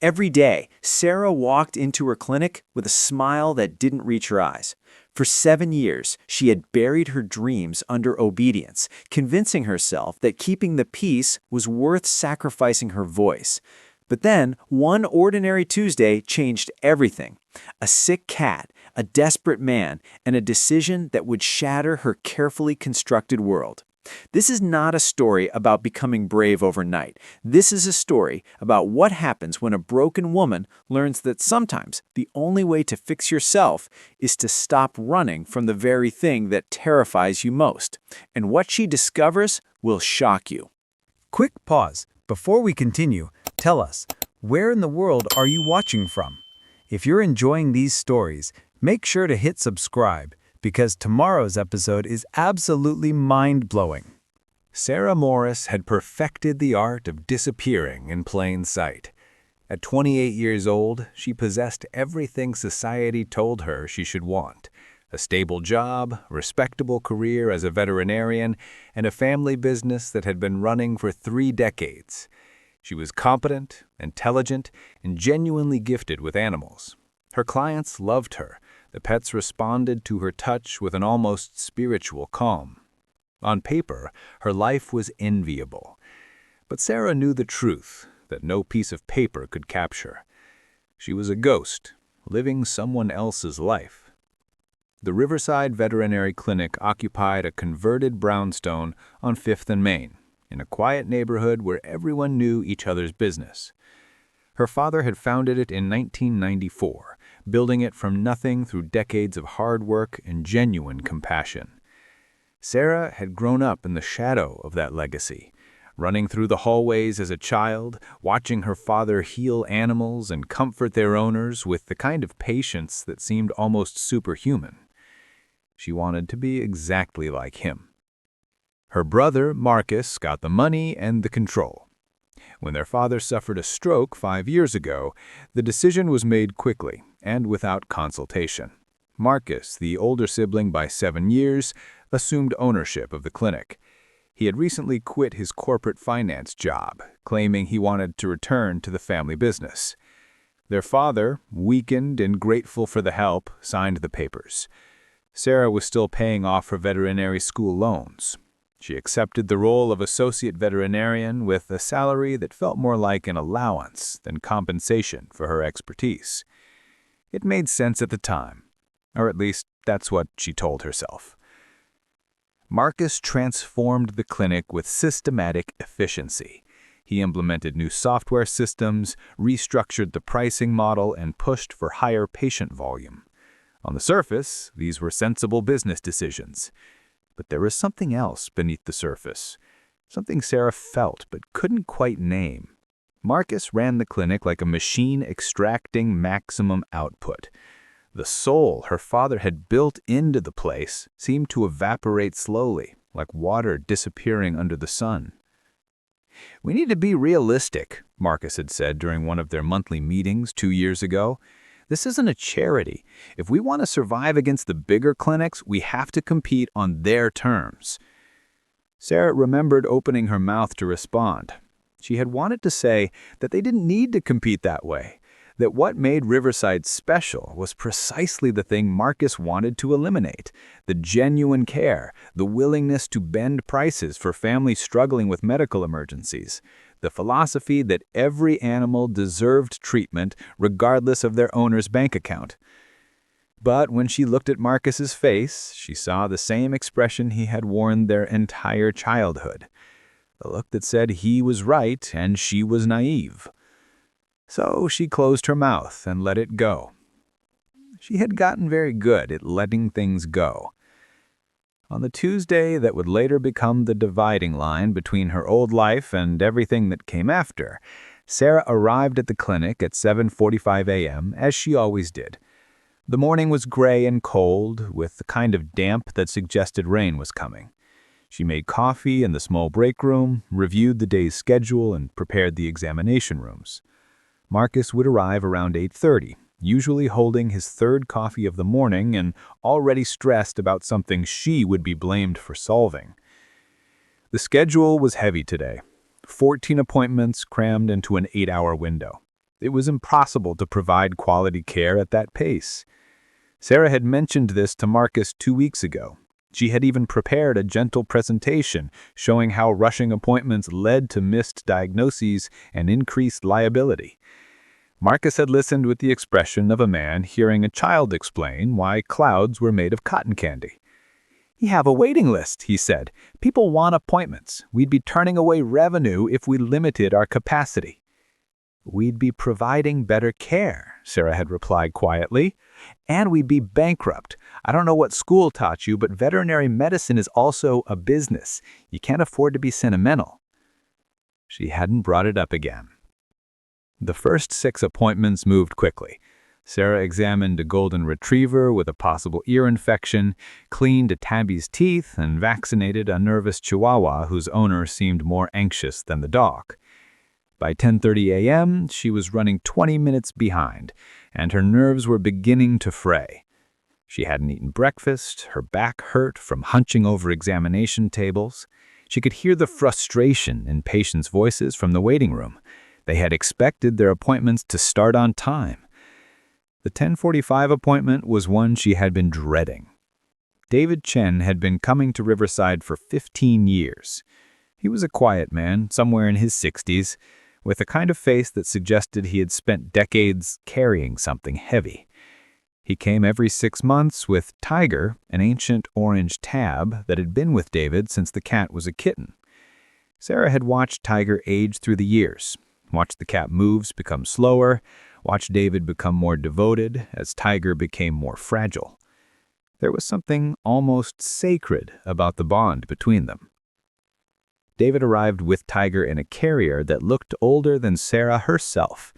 Every day, Sarah walked into her clinic with a smile that didn't reach her eyes. For 7 years, she had buried her dreams under obedience, convincing herself that keeping the peace was worth sacrificing her voice. But then, one ordinary Tuesday changed everything. A sick cat, a desperate man, and a decision that would shatter her carefully constructed world. This is not a story about becoming brave overnight. This is a story about what happens when a broken woman learns that sometimes the only way to fix yourself is to stop running from the very thing that terrifies you most. And what she discovers will shock you. Quick pause. Before we continue, tell us, where in the world are you watching from? If you're enjoying these stories, make sure to hit subscribe, because tomorrow's episode is absolutely mind-blowing. Sarah Morris had perfected the art of disappearing in plain sight. At 28 years old, she possessed everything society told her she should want: a stable job, a respectable career as a veterinarian, and a family business that had been running for 3 decades. She was competent, intelligent, and genuinely gifted with animals. Her clients loved her. The pets responded to her touch with an almost spiritual calm. On paper, her life was enviable. But Sarah knew the truth, that no piece of paper could capture. She was a ghost, living someone else's life. The Riverside Veterinary Clinic occupied a converted brownstone on 5th and Main, in a quiet neighborhood where everyone knew each other's business. Her father had founded it in 1994, building it from nothing through decades of hard work and genuine compassion. Sarah had grown up in the shadow of that legacy, running through the hallways as a child, watching her father heal animals and comfort their owners with the kind of patience that seemed almost superhuman. She wanted to be exactly like him. Her brother, Marcus, got the money and the control. When their father suffered a stroke 5 years ago, the decision was made quickly and without consultation. Marcus, the older sibling by 7 years, assumed ownership of the clinic. He had recently quit his corporate finance job, claiming he wanted to return to the family business. Their father, weakened and grateful for the help, signed the papers. Sarah was still paying off her veterinary school loans. She accepted the role of associate veterinarian with a salary that felt more like an allowance than compensation for her expertise. It made sense at the time, or at least that's what she told herself. Marcus transformed the clinic with systematic efficiency. He implemented new software systems, restructured the pricing model, and pushed for higher patient volume. On the surface, these were sensible business decisions. But there was something else beneath the surface, something Sarah felt but couldn't quite name. Marcus ran the clinic like a machine extracting maximum output. The soul her father had built into the place seemed to evaporate slowly, like water disappearing under the sun. "We need to be realistic," Marcus had said during one of their monthly meetings 2 years ago. "This isn't a charity. If we want to survive against the bigger clinics, we have to compete on their terms." Sarah remembered opening her mouth to respond. She had wanted to say that they didn't need to compete that way, that what made Riverside special was precisely the thing Marcus wanted to eliminate: the genuine care, the willingness to bend prices for families struggling with medical emergencies, the philosophy that every animal deserved treatment regardless of their owner's bank account. But when she looked at Marcus's face, she saw the same expression he had worn their entire childhood, the look that said he was right and she was naive. So she closed her mouth and let it go. She had gotten very good at letting things go. On the Tuesday that would later become the dividing line between her old life and everything that came after, Sarah arrived at the clinic at 7:45 a.m., as she always did. The morning was gray and cold, with the kind of damp that suggested rain was coming. She made coffee in the small break room, reviewed the day's schedule, and prepared the examination rooms. Marcus would arrive around 8:30, usually holding his third coffee of the morning and already stressed about something she would be blamed for solving. The schedule was heavy today, 14 appointments crammed into an 8-hour window. It was impossible to provide quality care at that pace. Sarah had mentioned this to Marcus 2 weeks ago. She had even prepared a gentle presentation showing how rushing appointments led to missed diagnoses and increased liability. Marcus had listened with the expression of a man hearing a child explain why clouds were made of cotton candy. "You have a waiting list," he said. "People want appointments. We'd be turning away revenue if we limited our capacity." "We'd be providing better care," Sarah had replied quietly. "And we'd be bankrupt. I don't know what school taught you, but veterinary medicine is also a business. You can't afford to be sentimental." She hadn't brought it up again. The first 6 appointments moved quickly. Sarah examined a golden retriever with a possible ear infection, cleaned a tabby's teeth, and vaccinated a nervous chihuahua whose owner seemed more anxious than the dog. By 10:30 a.m., she was running 20 minutes behind, and her nerves were beginning to fray. She hadn't eaten breakfast, her back hurt from hunching over examination tables. She could hear the frustration in patients' voices from the waiting room. They had expected their appointments to start on time. The 10:45 appointment was one she had been dreading. David Chen had been coming to Riverside for 15 years. He was a quiet man, somewhere in his 60s, with a kind of face that suggested he had spent decades carrying something heavy. He came every 6 months with Tiger, an ancient orange tab that had been with David since the cat was a kitten. Sarah had watched Tiger age through the years, watched the cat moves become slower, watched David become more devoted as Tiger became more fragile. There was something almost sacred about the bond between them. David arrived with Tiger in a carrier that looked older than Sarah herself.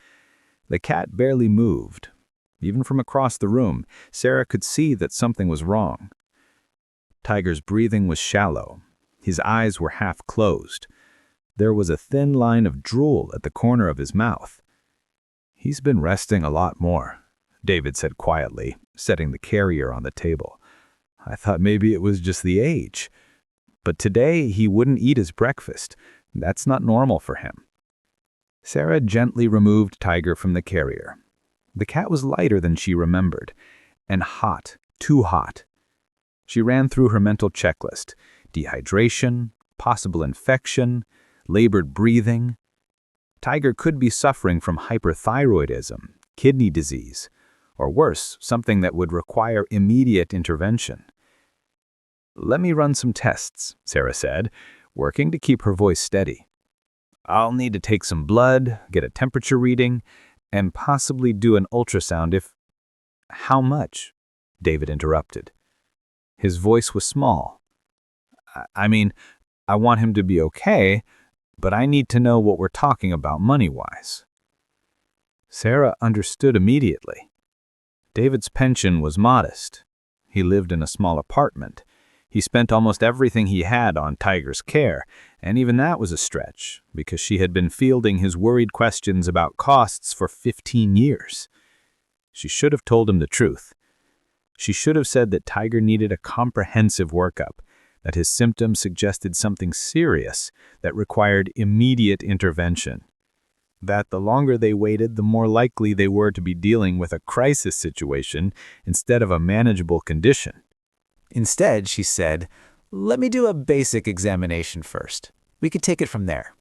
The cat barely moved. Even from across the room, Sarah could see that something was wrong. Tiger's breathing was shallow. His eyes were half closed. There was a thin line of drool at the corner of his mouth. "He's been resting a lot more," David said quietly, setting the carrier on the table. "I thought maybe it was just the age. But today he wouldn't eat his breakfast. That's not normal for him." Sarah gently removed Tiger from the carrier. The cat was lighter than she remembered, and hot, too hot. She ran through her mental checklist: dehydration, possible infection, labored breathing. Tiger could be suffering from hyperthyroidism, kidney disease, or worse, something that would require immediate intervention. "Let me run some tests," Sarah said, working to keep her voice steady. "I'll need to take some blood, get a temperature reading, and possibly do an ultrasound if—" "How much?" David interrupted. His voice was small. I mean, I want him to be okay, but I need to know what we're talking about money-wise." Sarah understood immediately. David's pension was modest. He lived in a small apartment. He spent almost everything he had on Tiger's care, and even that was a stretch, because she had been fielding his worried questions about costs for 15 years. She should have told him the truth. She should have said that Tiger needed a comprehensive workup, that his symptoms suggested something serious that required immediate intervention, that the longer they waited, the more likely they were to be dealing with a crisis situation instead of a manageable condition. Instead, she said, "Let me do a basic examination first. We could take it from there."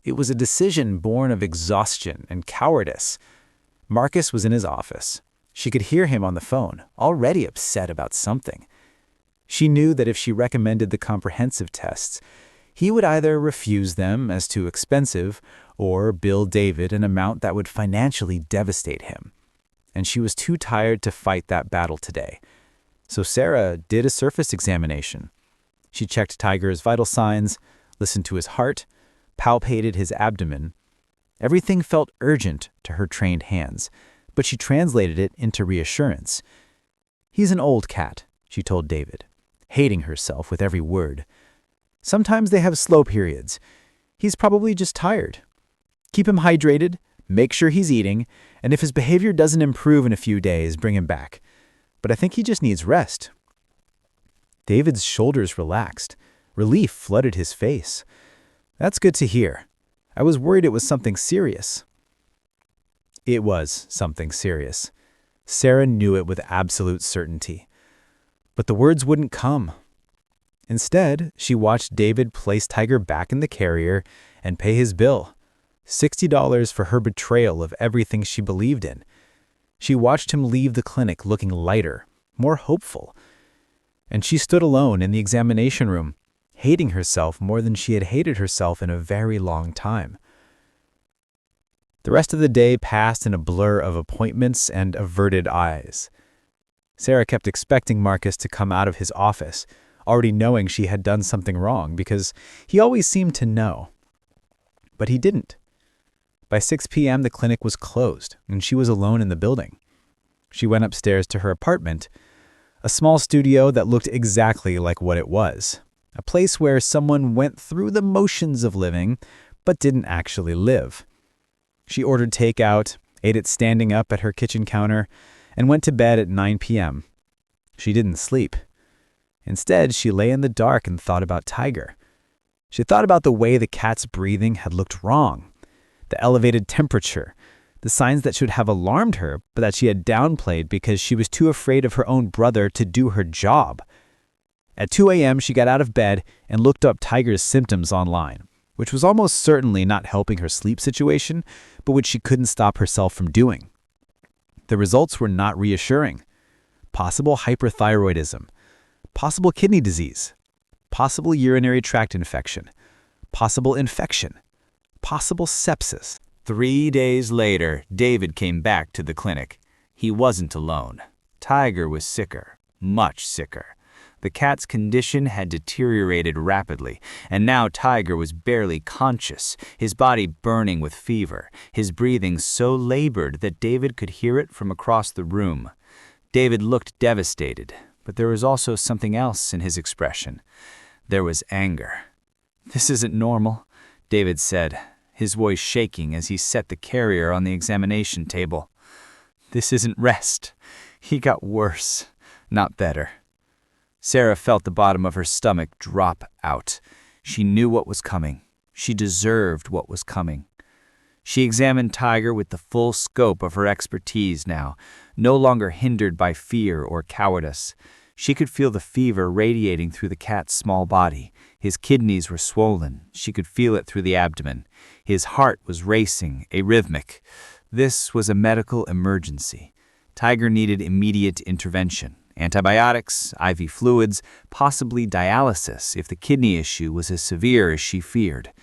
It was a decision born of exhaustion and cowardice. Marcus was in his office. She could hear him on the phone, already upset about something. She knew that if she recommended the comprehensive tests, he would either refuse them as too expensive or bill David an amount that would financially devastate him. And she was too tired to fight that battle today. So Sarah did a surface examination. She checked Tiger's vital signs, listened to his heart, palpated his abdomen. Everything felt urgent to her trained hands, but she translated it into reassurance. "He's an old cat," she told David, hating herself with every word. "Sometimes they have slow periods. He's probably just tired. Keep him hydrated, make sure he's eating, and if his behavior doesn't improve in a few days, bring him back. But I think he just needs rest." David's shoulders relaxed. Relief flooded his face. "That's good to hear. I was worried it was something serious." It was something serious. Sarah knew it with absolute certainty. But the words wouldn't come. Instead, she watched David place Tiger back in the carrier and pay his bill, $60 for her betrayal of everything she believed in. She watched him leave the clinic looking lighter, more hopeful. And she stood alone in the examination room, hating herself more than she had hated herself in a very long time. The rest of the day passed in a blur of appointments and averted eyes. Sarah kept expecting Marcus to come out of his office, already knowing she had done something wrong because he always seemed to know. But he didn't. By 6 p.m., the clinic was closed, and she was alone in the building. She went upstairs to her apartment, a small studio that looked exactly like what it was, a place where someone went through the motions of living, but didn't actually live. She ordered takeout, ate it standing up at her kitchen counter, and went to bed at 9 p.m. She didn't sleep. Instead, she lay in the dark and thought about Tiger. She thought about the way the cat's breathing had looked wrong, the elevated temperature, the signs that should have alarmed her, but that she had downplayed because she was too afraid of her own brother to do her job. At 2 a.m., she got out of bed and looked up Tiger's symptoms online, which was almost certainly not helping her sleep situation, but which she couldn't stop herself from doing. The results were not reassuring. Possible hyperthyroidism, possible kidney disease, possible urinary tract infection, possible infection, possible sepsis. 3 days later, David came back to the clinic. He wasn't alone. Tiger was sicker, much sicker. The cat's condition had deteriorated rapidly, and now Tiger was barely conscious, his body burning with fever, his breathing so labored that David could hear it from across the room. David looked devastated, but there was also something else in his expression. There was anger. "This isn't normal," David said, his voice shaking as he set the carrier on the examination table. "This isn't rest. He got worse, not better." Sarah felt the bottom of her stomach drop out. She knew what was coming. She deserved what was coming. She examined Tiger with the full scope of her expertise now, no longer hindered by fear or cowardice. She could feel the fever radiating through the cat's small body. His kidneys were swollen. She could feel it through the abdomen. His heart was racing, arrhythmic. This was a medical emergency. Tiger needed immediate intervention. Antibiotics, IV fluids, possibly dialysis if the kidney issue was as severe as she feared.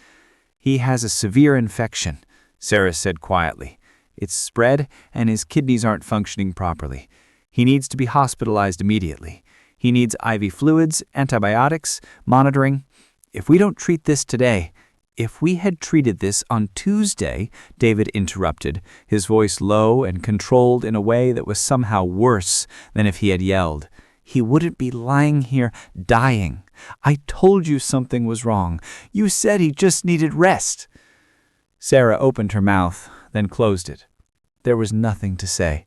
"He has a severe infection," Sarah said quietly. "It's spread and his kidneys aren't functioning properly. He needs to be hospitalized immediately. He needs IV fluids, antibiotics, monitoring. If we don't treat this today—" "If we had treated this on Tuesday," David interrupted, his voice low and controlled in a way that was somehow worse than if he had yelled, "he wouldn't be lying here dying. I told you something was wrong. You said he just needed rest." Sarah opened her mouth, then closed it. There was nothing to say.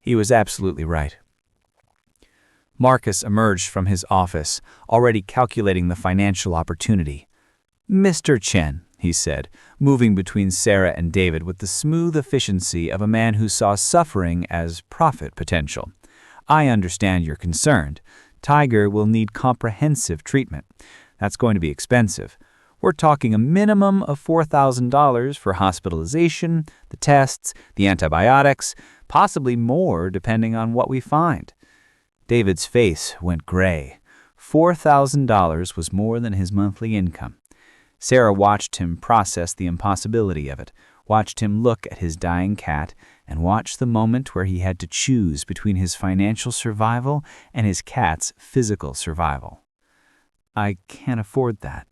He was absolutely right. Marcus emerged from his office, already calculating the financial opportunity. "Mr. Chen," he said, moving between Sarah and David with the smooth efficiency of a man who saw suffering as profit potential. "I understand you're concerned. Tiger will need comprehensive treatment. That's going to be expensive. We're talking a minimum of $4,000 for hospitalization, the tests, the antibiotics, possibly more depending on what we find." David's face went gray. $4,000 was more than his monthly income. Sarah watched him process the impossibility of it, watched him look at his dying cat, and watched the moment where he had to choose between his financial survival and his cat's physical survival. "I can't afford that,"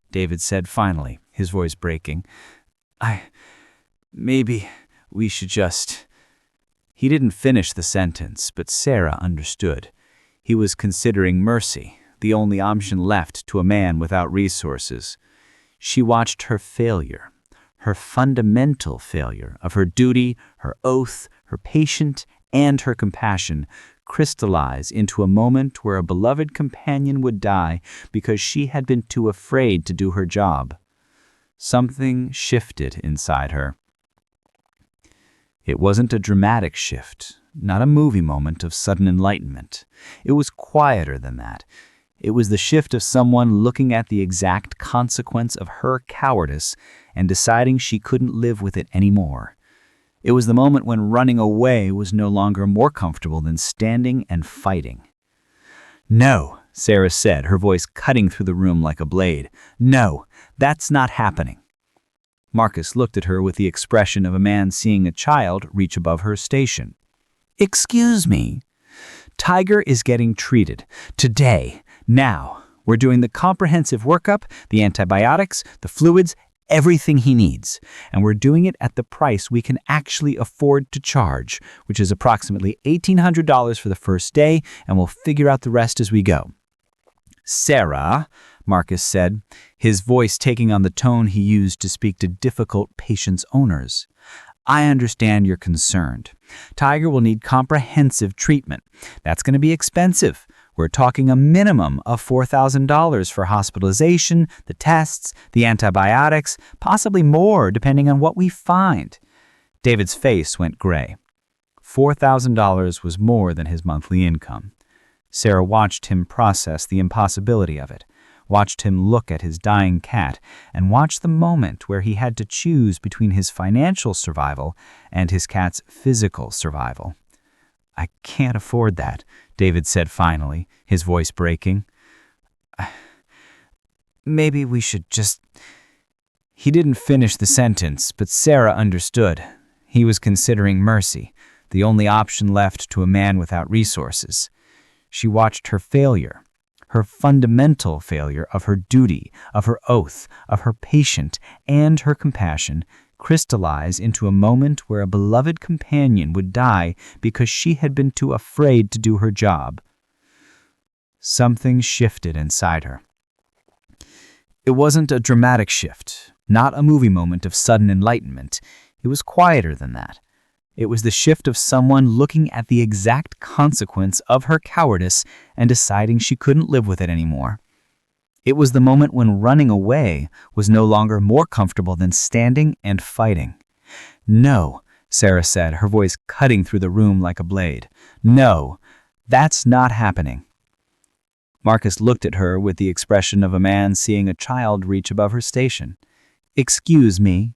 David said finally, his voice breaking. Maybe we should just—" He didn't finish the sentence, but Sarah understood. He was considering mercy, the only option left to a man without resources. She watched her failure, her fundamental failure of her duty, her oath, her patience, and her compassion crystallize into a moment where a beloved companion would die because she had been too afraid to do her job. Something shifted inside her. It wasn't a dramatic shift, not a movie moment of sudden enlightenment. It was quieter than that. It was the shift of someone looking at the exact consequence of her cowardice and deciding she couldn't live with it anymore. It was the moment when running away was no longer more comfortable than standing and fighting. "No," Sarah said, her voice cutting through the room like a blade. "No, that's not happening." Marcus looked at her with the expression of a man seeing a child reach above her station. "Excuse me. Tiger is getting treated. Today. Now. We're doing the comprehensive workup, the antibiotics, the fluids, everything he needs. And we're doing it at the price we can actually afford to charge, which is approximately $1,800 for the first day, and we'll figure out the rest as we go." "Sarah," Marcus said, his voice taking on the tone he used to speak to difficult patients' owners, "I understand you're concerned. Tiger will need comprehensive treatment. That's going to be expensive. We're talking a minimum of $4,000 for hospitalization, the tests, the antibiotics, possibly more depending on what we find." David's face went gray. $4,000 was more than his monthly income. Sarah watched him process the impossibility of it, watched him look at his dying cat, and watched the moment where he had to choose between his financial survival and his cat's physical survival. "I can't afford that," David said finally, his voice breaking. "Maybe we should just—" He didn't finish the sentence, but Sarah understood. He was considering mercy, the only option left to a man without resources. She watched her failure, her fundamental failure of her duty, of her oath, of her patient, and her compassion, crystallize into a moment where a beloved companion would die because she had been too afraid to do her job. Something shifted inside her. It wasn't a dramatic shift, not a movie moment of sudden enlightenment. It was quieter than that. It was the shift of someone looking at the exact consequence of her cowardice and deciding she couldn't live with it anymore. It was the moment when running away was no longer more comfortable than standing and fighting. "No," Sarah said, her voice cutting through the room like a blade. "No, that's not happening." Marcus looked at her with the expression of a man seeing a child reach above her station. "Excuse me.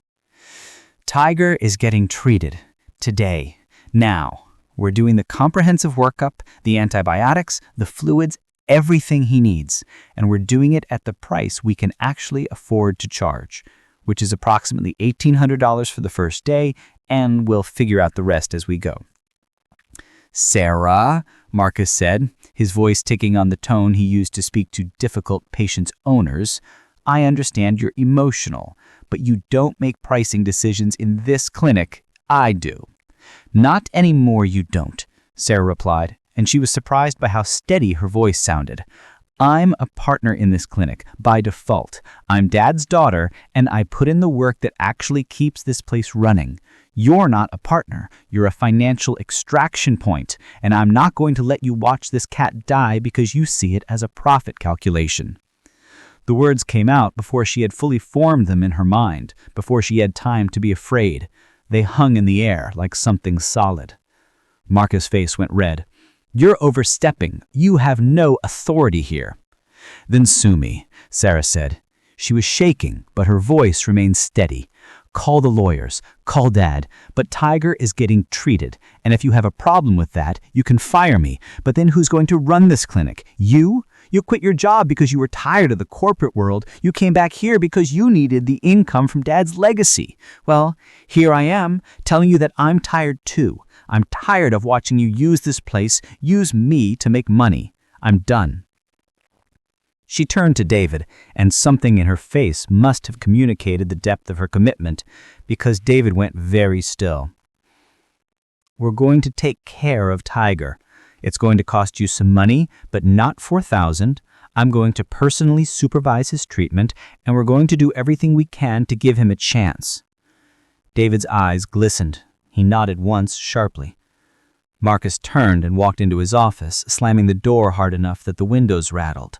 Tiger is getting treated. Today. Now. We're doing the comprehensive workup, the antibiotics, the fluids, everything he needs, and we're doing it at the price we can actually afford to charge, which is approximately $1,800 for the first day, and we'll figure out the rest as we go." "Sarah," Marcus said, his voice ticking on the tone he used to speak to difficult patients' owners, "I understand you're emotional, but you don't make pricing decisions in this clinic. I do." "Not anymore, you don't," Sarah replied, and she was surprised by how steady her voice sounded. "I'm a partner in this clinic, by default. I'm Dad's daughter, and I put in the work that actually keeps this place running. You're not a partner. You're a financial extraction point, and I'm not going to let you watch this cat die because you see it as a profit calculation." The words came out before she had fully formed them in her mind, before she had time to be afraid. They hung in the air like something solid. Marcus' face went red. "You're overstepping. You have no authority here." "Then sue me," Sarah said. She was shaking, but her voice remained steady. "Call the lawyers. Call Dad. But Tiger is getting treated, and if you have a problem with that, you can fire me. But then who's going to run this clinic? You? You quit your job because you were tired of the corporate world. You came back here because you needed the income from Dad's legacy. Well, here I am, telling you that I'm tired too. I'm tired of watching you use this place, use me to make money. I'm done." She turned to David, and something in her face must have communicated the depth of her commitment, because David went very still. "We're going to take care of Tiger. It's going to cost you some money, but not $4,000. I'm going to personally supervise his treatment, and we're going to do everything we can to give him a chance." David's eyes glistened. He nodded once sharply. Marcus turned and walked into his office, slamming the door hard enough that the windows rattled.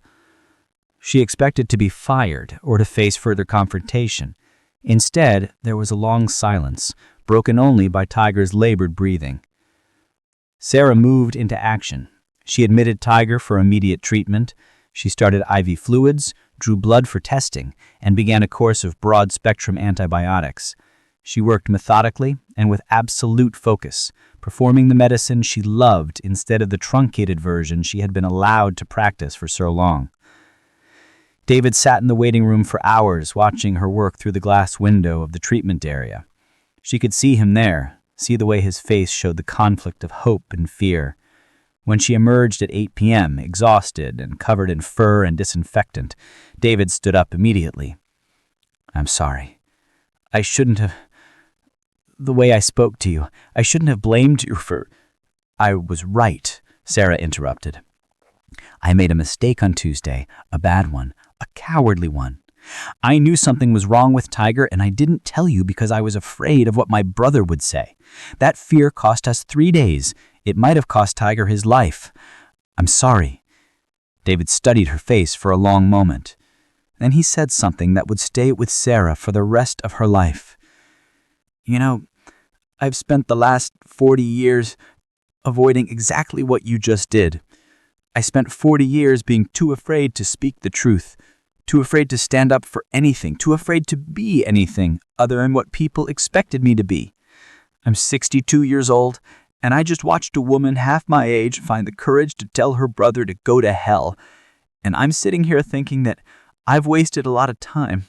She expected to be fired or to face further confrontation. Instead, there was a long silence, broken only by Tiger's labored breathing. Sarah moved into action. She admitted Tiger for immediate treatment. She started IV fluids, drew blood for testing, and began a course of broad-spectrum antibiotics. She worked methodically and with absolute focus, performing the medicine she loved instead of the truncated version she had been allowed to practice for so long. David sat in the waiting room for hours, watching her work through the glass window of the treatment area. She could see him there, see the way his face showed the conflict of hope and fear. When she emerged at 8 p.m., exhausted and covered in fur and disinfectant, David stood up immediately. "I'm sorry. I shouldn't have... The way I spoke to you, I shouldn't have blamed you for..." "I was right," Sarah interrupted. "I made a mistake on Tuesday, a bad one, a cowardly one. I knew something was wrong with Tiger, and I didn't tell you because I was afraid of what my brother would say. That fear cost us 3 days. It might have cost Tiger his life. I'm sorry." David studied her face for a long moment. Then he said something that would stay with Sarah for the rest of her life. "You know, I've spent the last 40 years avoiding exactly what you just did. I spent 40 years being too afraid to speak the truth, too afraid to stand up for anything, too afraid to be anything other than what people expected me to be. I'm 62 years old, and I just watched a woman half my age find the courage to tell her brother to go to hell. And I'm sitting here thinking that I've wasted a lot of time."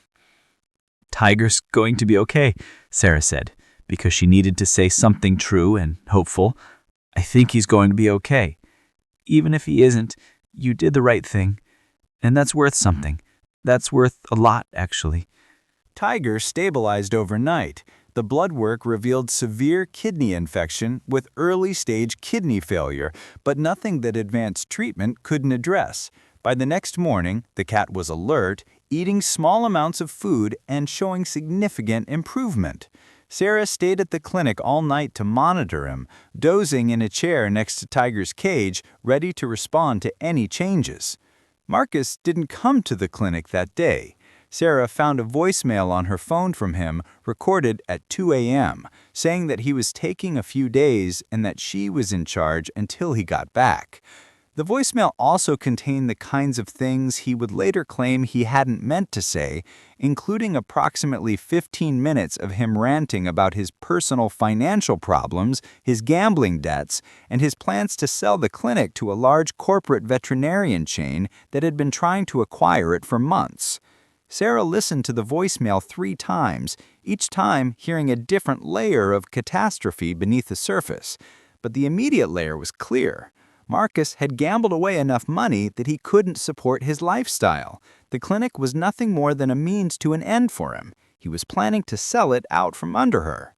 "Tiger's going to be okay," Sarah said, because she needed to say something true and hopeful. "I think he's going to be okay. Even if he isn't, you did the right thing. And that's worth something. That's worth a lot, actually." Tiger stabilized overnight. The blood work revealed severe kidney infection with early-stage kidney failure, but nothing that advanced treatment couldn't address. By the next morning, the cat was alert, eating small amounts of food and showing significant improvement. Sarah stayed at the clinic all night to monitor him, dozing in a chair next to Tiger's cage, ready to respond to any changes. Marcus didn't come to the clinic that day. Sarah found a voicemail on her phone from him, recorded at 2 a.m., saying that he was taking a few days and that she was in charge until he got back. The voicemail also contained the kinds of things he would later claim he hadn't meant to say, including approximately 15 minutes of him ranting about his personal financial problems, his gambling debts, and his plans to sell the clinic to a large corporate veterinarian chain that had been trying to acquire it for months. Sarah listened to the voicemail 3 times, each time hearing a different layer of catastrophe beneath the surface. But the immediate layer was clear. Marcus had gambled away enough money that he couldn't support his lifestyle. The clinic was nothing more than a means to an end for him. He was planning to sell it out from under her.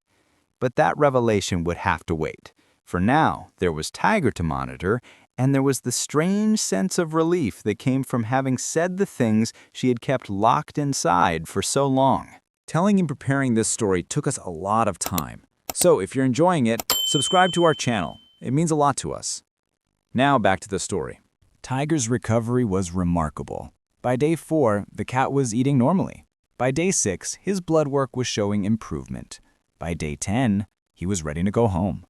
But that revelation would have to wait. For now, there was Tiger to monitor, and there was the strange sense of relief that came from having said the things she had kept locked inside for so long. Telling and preparing this story took us a lot of time. So if you're enjoying it, subscribe to our channel. It means a lot to us. Now back to the story. Tiger's recovery was remarkable. By day 4, the cat was eating normally. By day 6, his blood work was showing improvement. By day 10, he was ready to go home.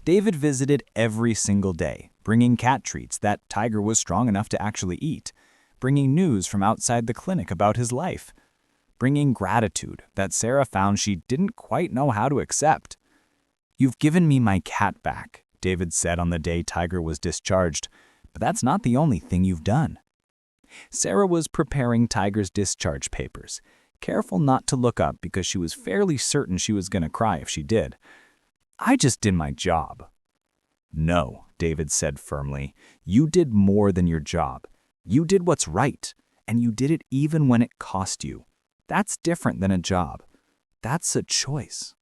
David visited every single day, bringing cat treats that Tiger was strong enough to actually eat, bringing news from outside the clinic about his life, bringing gratitude that Sarah found she didn't quite know how to accept. "You've given me my cat back," David said on the day Tiger was discharged, "but that's not the only thing you've done." Sarah was preparing Tiger's discharge papers, careful not to look up because she was fairly certain she was going to cry if she did. "I just did my job." "No," David said firmly, "you did more than your job. You did what's right, and you did it even when it cost you. That's different than a job. That's a choice."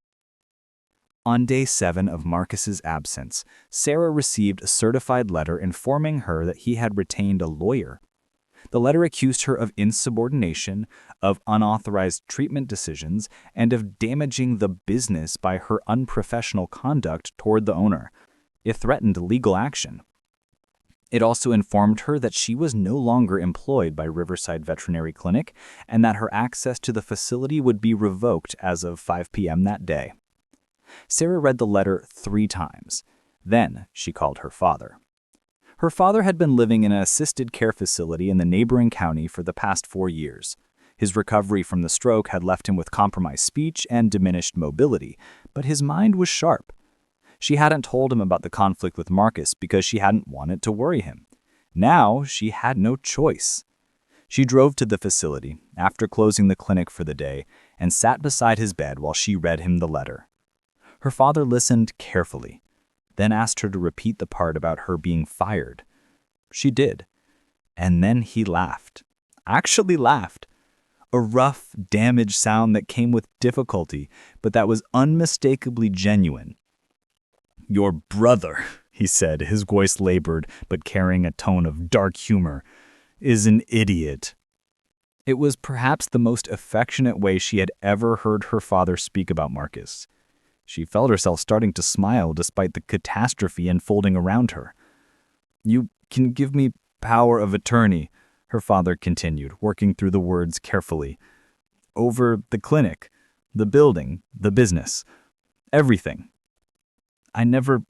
On day 7 of Marcus's absence, Sarah received a certified letter informing her that he had retained a lawyer. The letter accused her of insubordination, of unauthorized treatment decisions, and of damaging the business by her unprofessional conduct toward the owner. It threatened legal action. It also informed her that she was no longer employed by Riverside Veterinary Clinic and that her access to the facility would be revoked as of 5 p.m. that day. Sarah read the letter 3 times. Then she called her father. Her father had been living in an assisted care facility in the neighboring county for the past 4 years. His recovery from the stroke had left him with compromised speech and diminished mobility, but his mind was sharp. She hadn't told him about the conflict with Marcus because she hadn't wanted to worry him. Now she had no choice. She drove to the facility after closing the clinic for the day and sat beside his bed while she read him the letter. Her father listened carefully, then asked her to repeat the part about her being fired. She did. And then he laughed. Actually laughed. A rough, damaged sound that came with difficulty, but that was unmistakably genuine. "Your brother," he said, his voice labored, but carrying a tone of dark humor, "is an idiot." It was perhaps the most affectionate way she had ever heard her father speak about Marcus. She felt herself starting to smile despite the catastrophe unfolding around her. "You can give me power of attorney," her father continued, working through the words carefully. "Over the clinic, the building, the business, everything. I never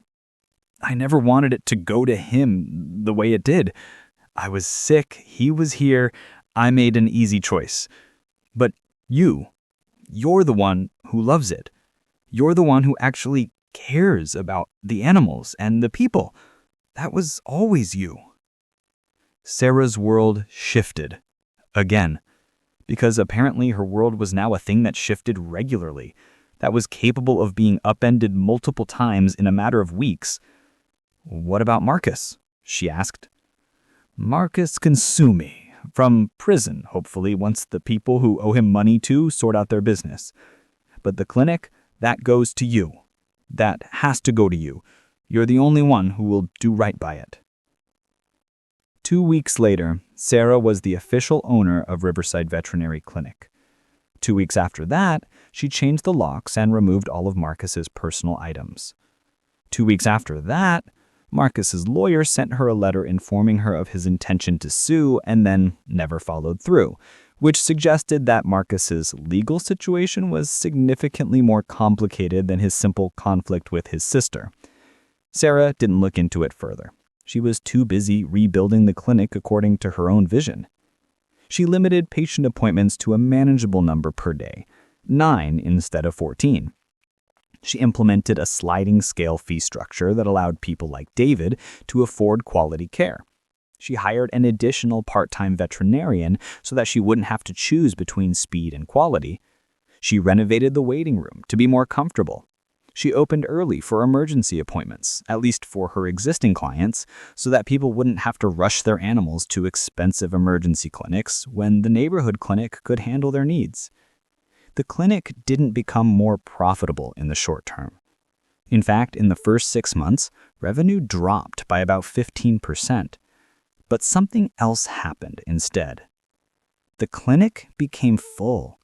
wanted it to go to him the way it did. I was sick, he was here, I made an easy choice. But you're the one who loves it. You're the one who actually cares about the animals and the people. That was always you." Sarah's world shifted. Again. Because apparently her world was now a thing that shifted regularly, that was capable of being upended multiple times in a matter of weeks. "What about Marcus?" she asked. "Marcus can sue me. From prison, hopefully, once the people who owe him money to sort out their business. But the clinic, that goes to you. That has to go to you. You're the only one who will do right by it." 2 weeks later, Sarah was the official owner of Riverside Veterinary Clinic. 2 weeks after that, she changed the locks and removed all of Marcus's personal items. 2 weeks after that, Marcus's lawyer sent her a letter informing her of his intention to sue and then never followed through, which suggested that Marcus's legal situation was significantly more complicated than his simple conflict with his sister. Sarah didn't look into it further. She was too busy rebuilding the clinic according to her own vision. She limited patient appointments to a manageable number per day, 9 instead of 14. She implemented a sliding scale fee structure that allowed people like David to afford quality care. She hired an additional part-time veterinarian so that she wouldn't have to choose between speed and quality. She renovated the waiting room to be more comfortable. She opened early for emergency appointments, at least for her existing clients, so that people wouldn't have to rush their animals to expensive emergency clinics when the neighborhood clinic could handle their needs. The clinic didn't become more profitable in the short term. In fact, in the first 6 months, revenue dropped by about 15%. But something else happened instead. The clinic became full.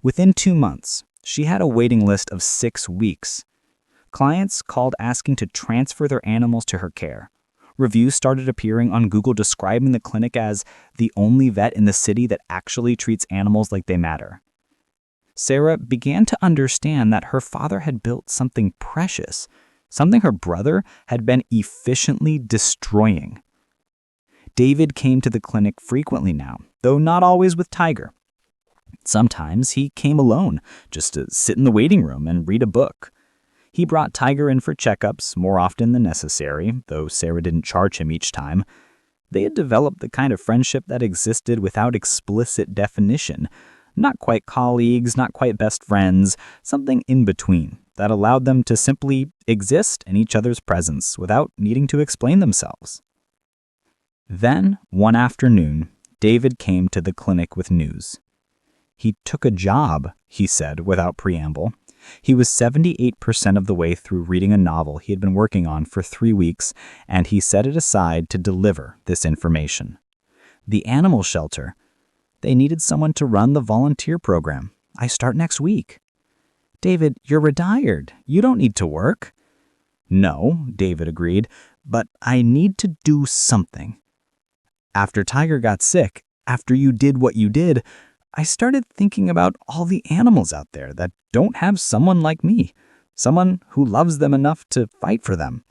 Within 2 months, she had a waiting list of 6 weeks. Clients called asking to transfer their animals to her care. Reviews started appearing on Google describing the clinic as the only vet in the city that actually treats animals like they matter. Sarah began to understand that her father had built something precious, something her brother had been efficiently destroying. David came to the clinic frequently now, though not always with Tiger. Sometimes he came alone, just to sit in the waiting room and read a book. He brought Tiger in for checkups more often than necessary, though Sarah didn't charge him each time. They had developed the kind of friendship that existed without explicit definition. Not quite colleagues, not quite best friends, something in between that allowed them to simply exist in each other's presence without needing to explain themselves. Then, one afternoon, David came to the clinic with news. He took a job, he said without preamble. He was 78% of the way through reading a novel he had been working on for 3 weeks, and he set it aside to deliver this information. The animal shelter. They needed someone to run the volunteer program. I start next week. David, you're retired. You don't need to work. No, David agreed, but I need to do something. After Tiger got sick, after you did what you did, I started thinking about all the animals out there that don't have someone like me, someone who loves them enough to fight for them.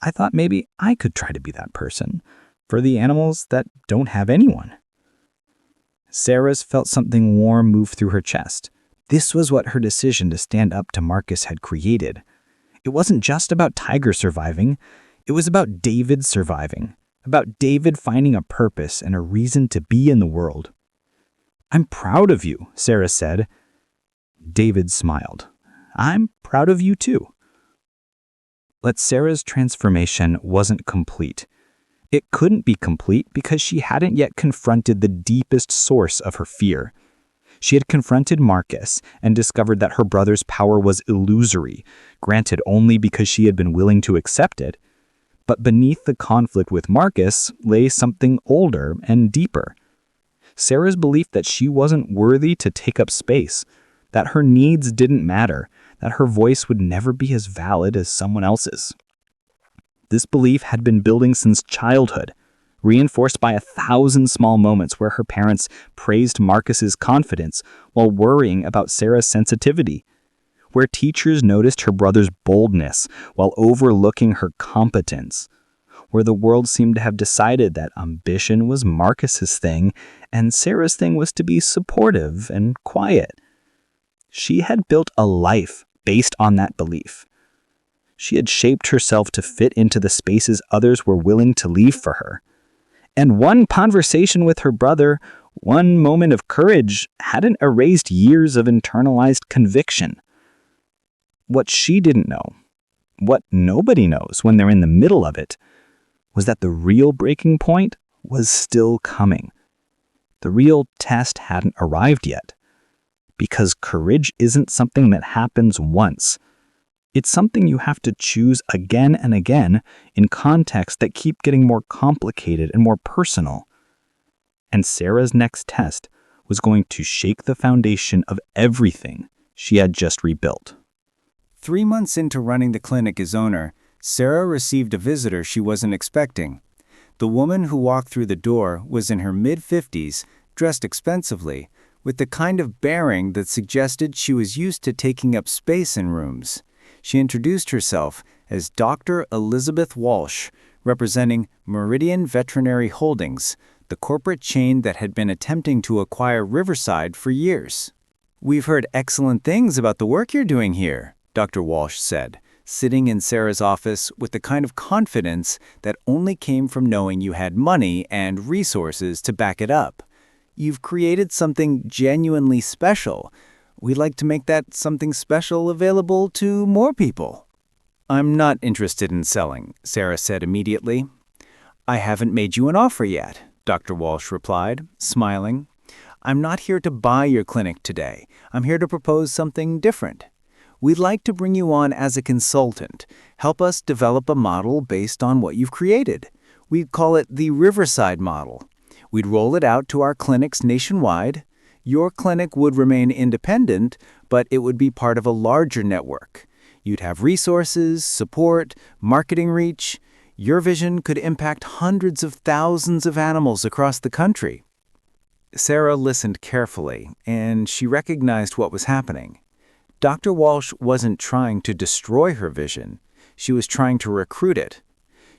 I thought maybe I could try to be that person for the animals that don't have anyone. Sarah's felt something warm move through her chest. This was what her decision to stand up to Marcus had created. It wasn't just about Tiger surviving. It was about David surviving, about David finding a purpose and a reason to be in the world. "I'm proud of you," Sarah said. David smiled. "I'm proud of you too." But Sarah's transformation wasn't complete. It couldn't be complete because she hadn't yet confronted the deepest source of her fear. She had confronted Marcus and discovered that her brother's power was illusory, granted only because she had been willing to accept it. But beneath the conflict with Marcus lay something older and deeper. Sarah's belief that she wasn't worthy to take up space, that her needs didn't matter, that her voice would never be as valid as someone else's. This belief had been building since childhood, reinforced by 1,000 small moments where her parents praised Marcus's confidence while worrying about Sarah's sensitivity, where teachers noticed her brother's boldness while overlooking her competence, where the world seemed to have decided that ambition was Marcus's thing and Sarah's thing was to be supportive and quiet. She had built a life based on that belief. She had shaped herself to fit into the spaces others were willing to leave for her. And one conversation with her brother, one moment of courage, hadn't erased years of internalized conviction. What she didn't know, what nobody knows when they're in the middle of it, was that the real breaking point was still coming. The real test hadn't arrived yet. Because courage isn't something that happens once. It's something you have to choose again and again in contexts that keep getting more complicated and more personal. And Sarah's next test was going to shake the foundation of everything she had just rebuilt. 3 months into running the clinic as owner, Sarah received a visitor she wasn't expecting. The woman who walked through the door was in her mid-50s, dressed expensively, with the kind of bearing that suggested she was used to taking up space in rooms. She introduced herself as Dr. Elizabeth Walsh, representing Meridian Veterinary Holdings, the corporate chain that had been attempting to acquire Riverside for years. "We've heard excellent things about the work you're doing here," Dr. Walsh said, sitting in Sarah's office with the kind of confidence that only came from knowing you had money and resources to back it up. "You've created something genuinely special. We'd like to make that something special available to more people." "I'm not interested in selling," Sarah said immediately. "I haven't made you an offer yet," Dr. Walsh replied, smiling. "I'm not here to buy your clinic today. I'm here to propose something different. We'd like to bring you on as a consultant, help us develop a model based on what you've created. We'd call it the Riverside model. We'd roll it out to our clinics nationwide. Your clinic would remain independent, but it would be part of a larger network. You'd have resources, support, marketing reach. Your vision could impact hundreds of thousands of animals across the country." Sarah listened carefully, and she recognized what was happening. Dr. Walsh wasn't trying to destroy her vision. She was trying to recruit it.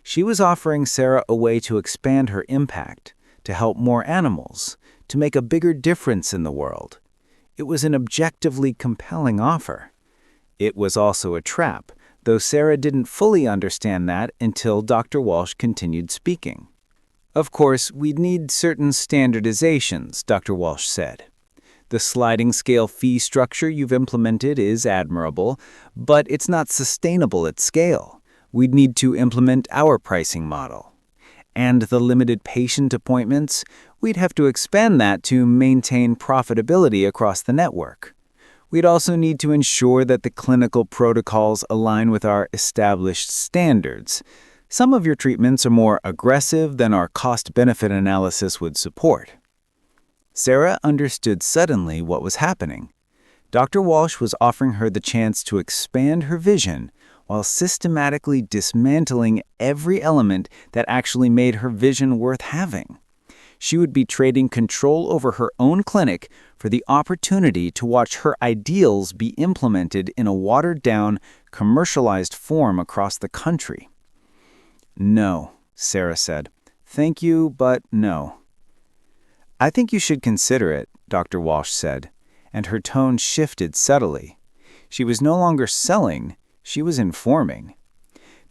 She was offering Sarah a way to expand her impact, to help more animals, to make a bigger difference in the world. It was an objectively compelling offer. It was also a trap, though Sarah didn't fully understand that until Dr. Walsh continued speaking. "Of course, we'd need certain standardizations," Dr. Walsh said. "The sliding scale fee structure you've implemented is admirable, but it's not sustainable at scale. We'd need to implement our pricing model. And the limited patient appointments, we'd have to expand that to maintain profitability across the network. We'd also need to ensure that the clinical protocols align with our established standards. Some of your treatments are more aggressive than our cost-benefit analysis would support." Sarah understood suddenly what was happening. Dr. Walsh was offering her the chance to expand her vision while systematically dismantling every element that actually made her vision worth having. She would be trading control over her own clinic for the opportunity to watch her ideals be implemented in a watered-down, commercialized form across the country. "No," Sarah said. "Thank you, but no." "I think you should consider it," Dr. Walsh said, and her tone shifted subtly. She was no longer selling, she was informing.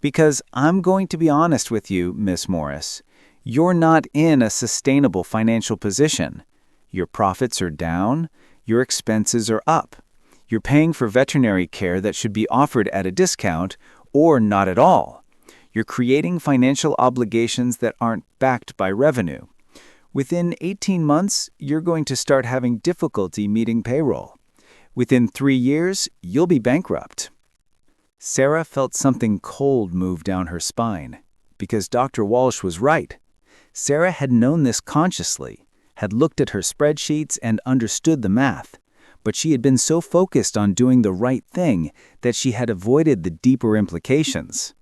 "Because I'm going to be honest with you, Miss Morris. You're not in a sustainable financial position. Your profits are down, your expenses are up. You're paying for veterinary care that should be offered at a discount or not at all. You're creating financial obligations that aren't backed by revenue. Within 18 months, you're going to start having difficulty meeting payroll. Within 3 years, you'll be bankrupt." Sarah felt something cold move down her spine, because Dr. Walsh was right. Sarah had known this consciously, had looked at her spreadsheets and understood the math, but she had been so focused on doing the right thing that she had avoided the deeper implications.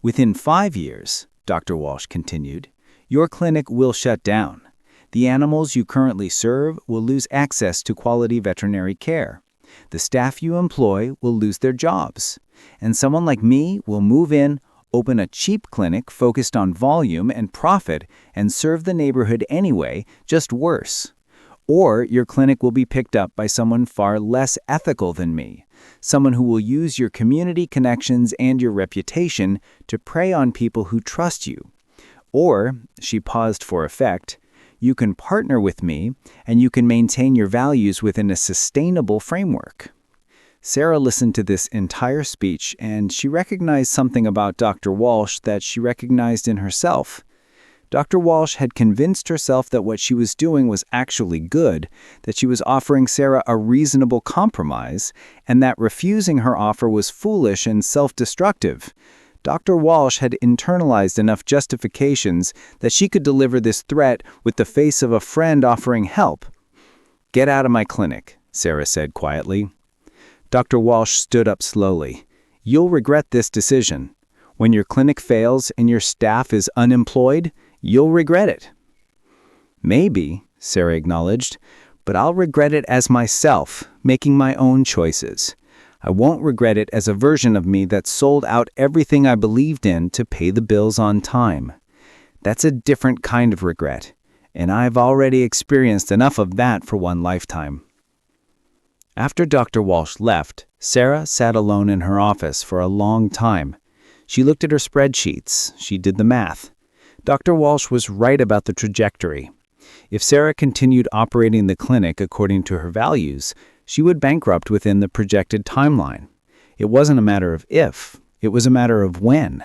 "Within 5 years," Dr. Walsh continued, "your clinic will shut down. The animals you currently serve will lose access to quality veterinary care. The staff you employ will lose their jobs. And someone like me will move in, open a cheap clinic focused on volume and profit, and serve the neighborhood anyway, just worse. Or your clinic will be picked up by someone far less ethical than me, someone who will use your community connections and your reputation to prey on people who trust you. Or," she paused for effect, "you can partner with me, and you can maintain your values within a sustainable framework." Sarah listened to this entire speech, and she recognized something about Dr. Walsh that she recognized in herself. Dr. Walsh had convinced herself that what she was doing was actually good, that she was offering Sarah a reasonable compromise, and that refusing her offer was foolish and self-destructive. Dr. Walsh had internalized enough justifications that she could deliver this threat with the face of a friend offering help. "Get out of my clinic," Sarah said quietly. Dr. Walsh stood up slowly. "You'll regret this decision. When your clinic fails and your staff is unemployed, you'll regret it." "Maybe," Sarah acknowledged, "but I'll regret it as myself, making my own choices. I won't regret it as a version of me that sold out everything I believed in to pay the bills on time. That's a different kind of regret, and I've already experienced enough of that for one lifetime." After Dr. Walsh left, Sarah sat alone in her office for a long time. She looked at her spreadsheets. She did the math. Dr. Walsh was right about the trajectory. If Sarah continued operating the clinic according to her values, she would bankrupt within the projected timeline. It wasn't a matter of if, it was a matter of when.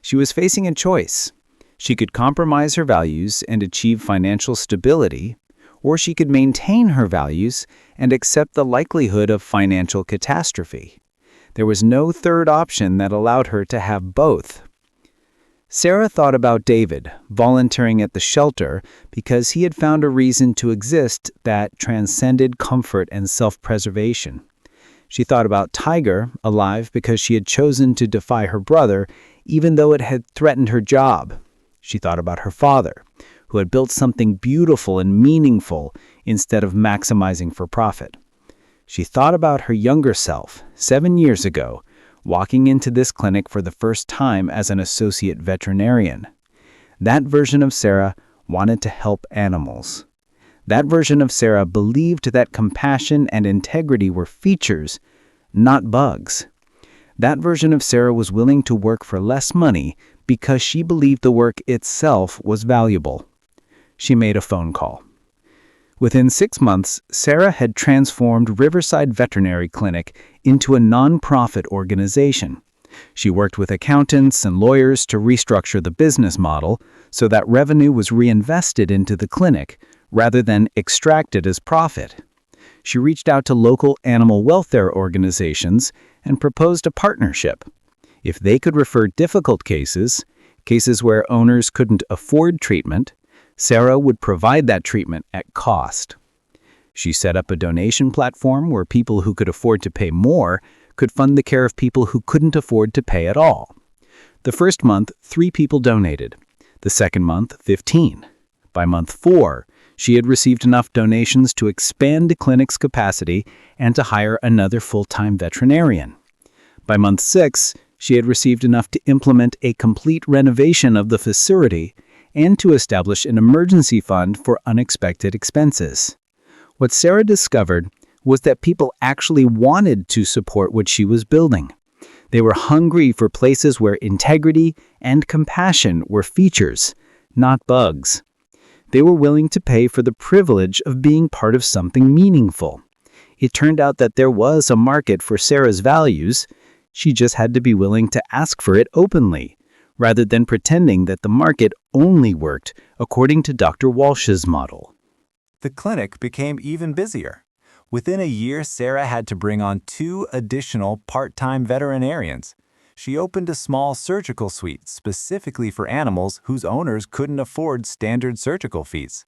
She was facing a choice. She could compromise her values and achieve financial stability, or she could maintain her values and accept the likelihood of financial catastrophe. There was no third option that allowed her to have both. Sarah thought about David, volunteering at the shelter because he had found a reason to exist that transcended comfort and self-preservation. She thought about Tiger, alive because she had chosen to defy her brother, even though it had threatened her job. She thought about her father, who had built something beautiful and meaningful instead of maximizing for profit. She thought about her younger self, 7 years ago, walking into this clinic for the first time as an associate veterinarian. That version of Sarah wanted to help animals. That version of Sarah believed that compassion and integrity were features, not bugs. That version of Sarah was willing to work for less money because she believed the work itself was valuable. She made a phone call. Within 6 months, Sarah had transformed Riverside Veterinary Clinic into a nonprofit organization. She worked with accountants and lawyers to restructure the business model so that revenue was reinvested into the clinic rather than extracted as profit. She reached out to local animal welfare organizations and proposed a partnership. If they could refer difficult cases where owners couldn't afford treatment, Sarah would provide that treatment at cost. She set up a donation platform where people who could afford to pay more could fund the care of people who couldn't afford to pay at all. The first month, 3 people donated. The second month, 15. By month 4, she had received enough donations to expand the clinic's capacity and to hire another full-time veterinarian. By month 6, she had received enough to implement a complete renovation of the facility and to establish an emergency fund for unexpected expenses. What Sarah discovered was that people actually wanted to support what she was building. They were hungry for places where integrity and compassion were features, not bugs. They were willing to pay for the privilege of being part of something meaningful. It turned out that there was a market for Sarah's values. She just had to be willing to ask for it openly, rather than pretending that the market only worked according to Dr. Walsh's model. The clinic became even busier. Within a year, Sarah had to bring on 2 additional part-time veterinarians. She opened a small surgical suite specifically for animals whose owners couldn't afford standard surgical fees.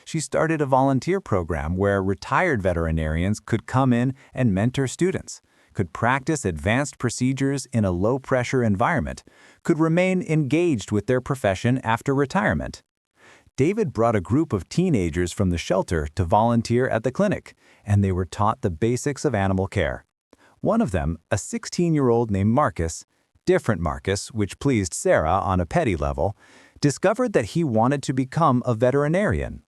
She started a volunteer program where retired veterinarians could come in and mentor students, could practice advanced procedures in a low-pressure environment, could remain engaged with their profession after retirement. David brought a group of teenagers from the shelter to volunteer at the clinic, and they were taught the basics of animal care. One of them, a 16-year-old named Marcus, different Marcus, which pleased Sarah on a petty level, discovered that he wanted to become a veterinarian.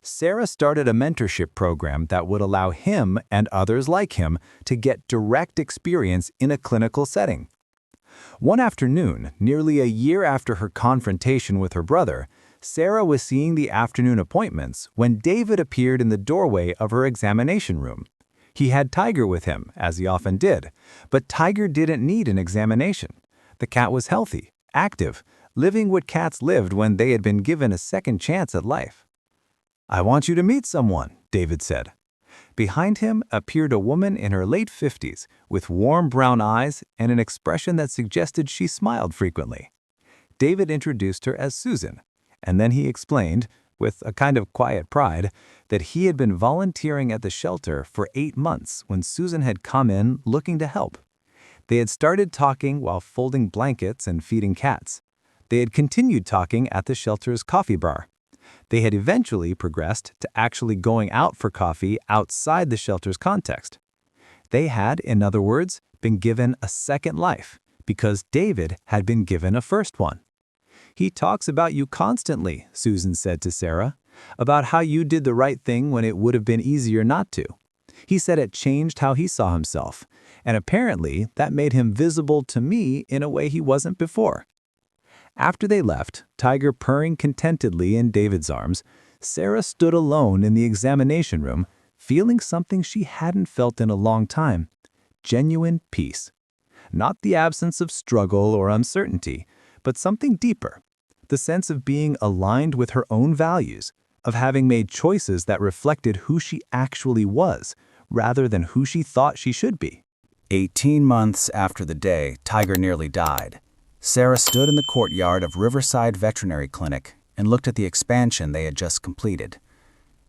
Sarah started a mentorship program that would allow him and others like him to get direct experience in a clinical setting. One afternoon, nearly a year after her confrontation with her brother, Sarah was seeing the afternoon appointments when David appeared in the doorway of her examination room. He had Tiger with him, as he often did, but Tiger didn't need an examination. The cat was healthy, active, living what cats lived when they had been given a second chance at life. "I want you to meet someone," David said. Behind him appeared a woman in her late 50s with warm brown eyes and an expression that suggested she smiled frequently. David introduced her as Susan, and then he explained, with a kind of quiet pride, that he had been volunteering at the shelter for 8 months when Susan had come in looking to help. They had started talking while folding blankets and feeding cats. They had continued talking at the shelter's coffee bar. They had eventually progressed to actually going out for coffee outside the shelter's context. They had, in other words, been given a second life because David had been given a first one. "He talks about you constantly," Susan said to Sarah, "about how you did the right thing when it would have been easier not to. He said it changed how he saw himself, and apparently that made him visible to me in a way he wasn't before." After they left, Tiger purring contentedly in David's arms, Sarah stood alone in the examination room, feeling something she hadn't felt in a long time: genuine peace. Not the absence of struggle or uncertainty, but something deeper, the sense of being aligned with her own values, of having made choices that reflected who she actually was, rather than who she thought she should be. 18 months after the day Tiger nearly died, Sarah stood in the courtyard of Riverside Veterinary Clinic and looked at the expansion they had just completed.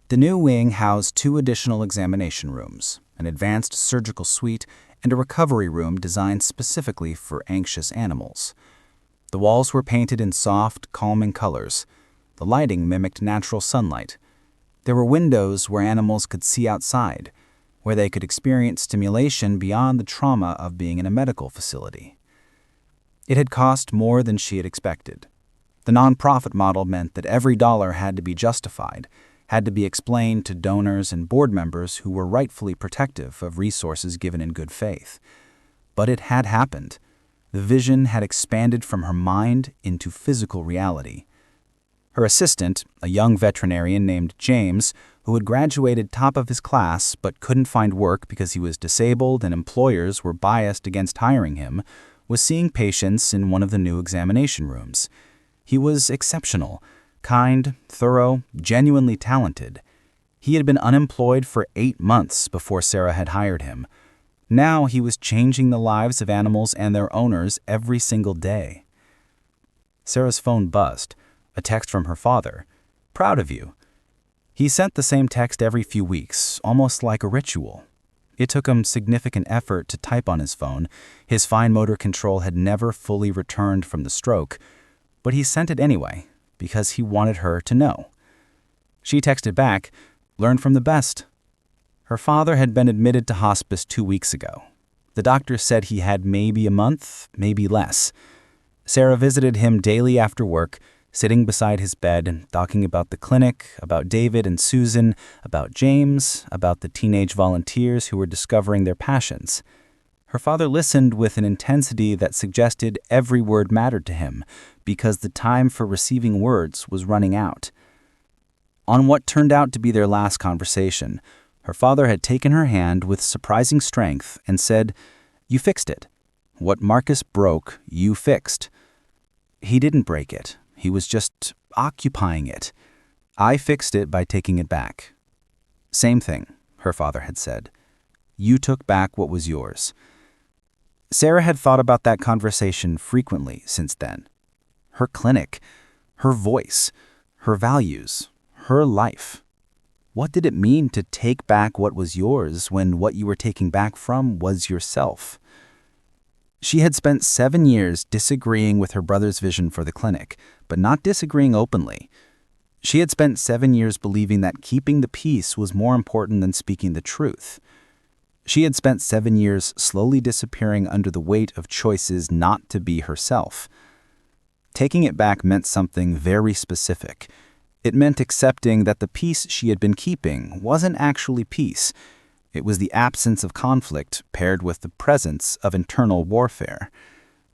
The new wing housed 2 additional examination rooms, an advanced surgical suite, and a recovery room designed specifically for anxious animals. The walls were painted in soft, calming colors. The lighting mimicked natural sunlight. There were windows where animals could see outside, where they could experience stimulation beyond the trauma of being in a medical facility. It had cost more than she had expected. The nonprofit model meant that every dollar had to be justified, had to be explained to donors and board members who were rightfully protective of resources given in good faith. But it had happened. The vision had expanded from her mind into physical reality. Her assistant, a young veterinarian named James, who had graduated top of his class but couldn't find work because he was disabled and employers were biased against hiring him, was seeing patients in one of the new examination rooms. He was exceptional, kind, thorough, genuinely talented. He had been unemployed for 8 months before Sarah had hired him. Now he was changing the lives of animals and their owners every single day. Sarah's phone buzzed, a text from her father. "Proud of you." He sent the same text every few weeks, almost like a ritual. It took him significant effort to type on his phone. His fine motor control had never fully returned from the stroke, but he sent it anyway, because he wanted her to know. She texted back, "Learn from the best." Her father had been admitted to hospice 2 weeks ago. The doctor said he had maybe a month, maybe less. Sarah visited him daily after work, sitting beside his bed and talking about the clinic, about David and Susan, about James, about the teenage volunteers who were discovering their passions. Her father listened with an intensity that suggested every word mattered to him, because the time for receiving words was running out. On what turned out to be their last conversation, her father had taken her hand with surprising strength and said, "You fixed it. What Marcus broke, you fixed." He didn't break it. He was just occupying it. "I fixed it by taking it back." Same thing, her father had said. You took back what was yours. Sarah had thought about that conversation frequently since then. Her clinic, her voice, her values, her life. What did it mean to take back what was yours when what you were taking back from was yourself? She had spent 7 years disagreeing with her brother's vision for the clinic, but not disagreeing openly. She had spent 7 years believing that keeping the peace was more important than speaking the truth. She had spent 7 years slowly disappearing under the weight of choices not to be herself. Taking it back meant something very specific. It meant accepting that the peace she had been keeping wasn't actually peace. It was the absence of conflict paired with the presence of internal warfare.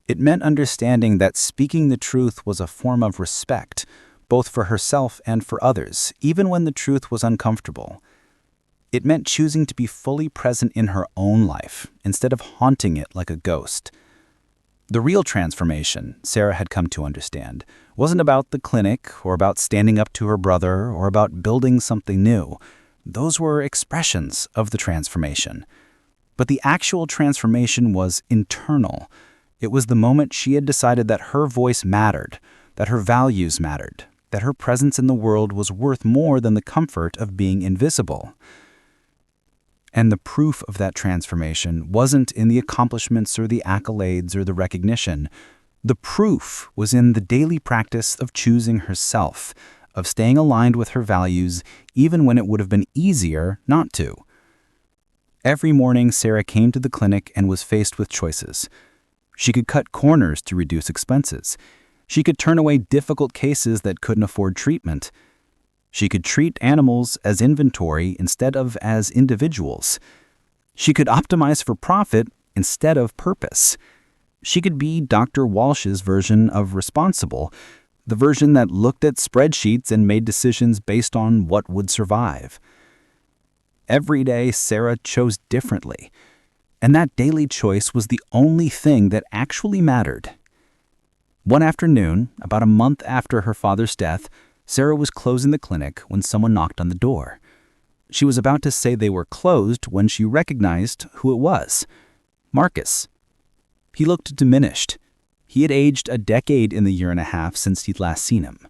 It meant understanding that speaking the truth was a form of respect, both for herself and for others, even when the truth was uncomfortable. It meant choosing to be fully present in her own life, instead of haunting it like a ghost. The real transformation, Sarah had come to understand, wasn't about the clinic or about standing up to her brother or about building something new. Those were expressions of the transformation. But the actual transformation was internal. It was the moment she had decided that her voice mattered, that her values mattered, that her presence in the world was worth more than the comfort of being invisible. And the proof of that transformation wasn't in the accomplishments or the accolades or the recognition. The proof was in the daily practice of choosing herself, of staying aligned with her values, even when it would have been easier not to. Every morning, Sarah came to the clinic and was faced with choices. She could cut corners to reduce expenses. She could turn away difficult cases that couldn't afford treatment. She could treat animals as inventory instead of as individuals. She could optimize for profit instead of purpose. She could be Dr. Walsh's version of responsible, the version that looked at spreadsheets and made decisions based on what would survive. Every day, Sarah chose differently, and that daily choice was the only thing that actually mattered. One afternoon, about a month after her father's death, Sarah was closing the clinic when someone knocked on the door. She was about to say they were closed when she recognized who it was. Marcus. He looked diminished. He had aged a decade in the year and a half since he'd last seen him.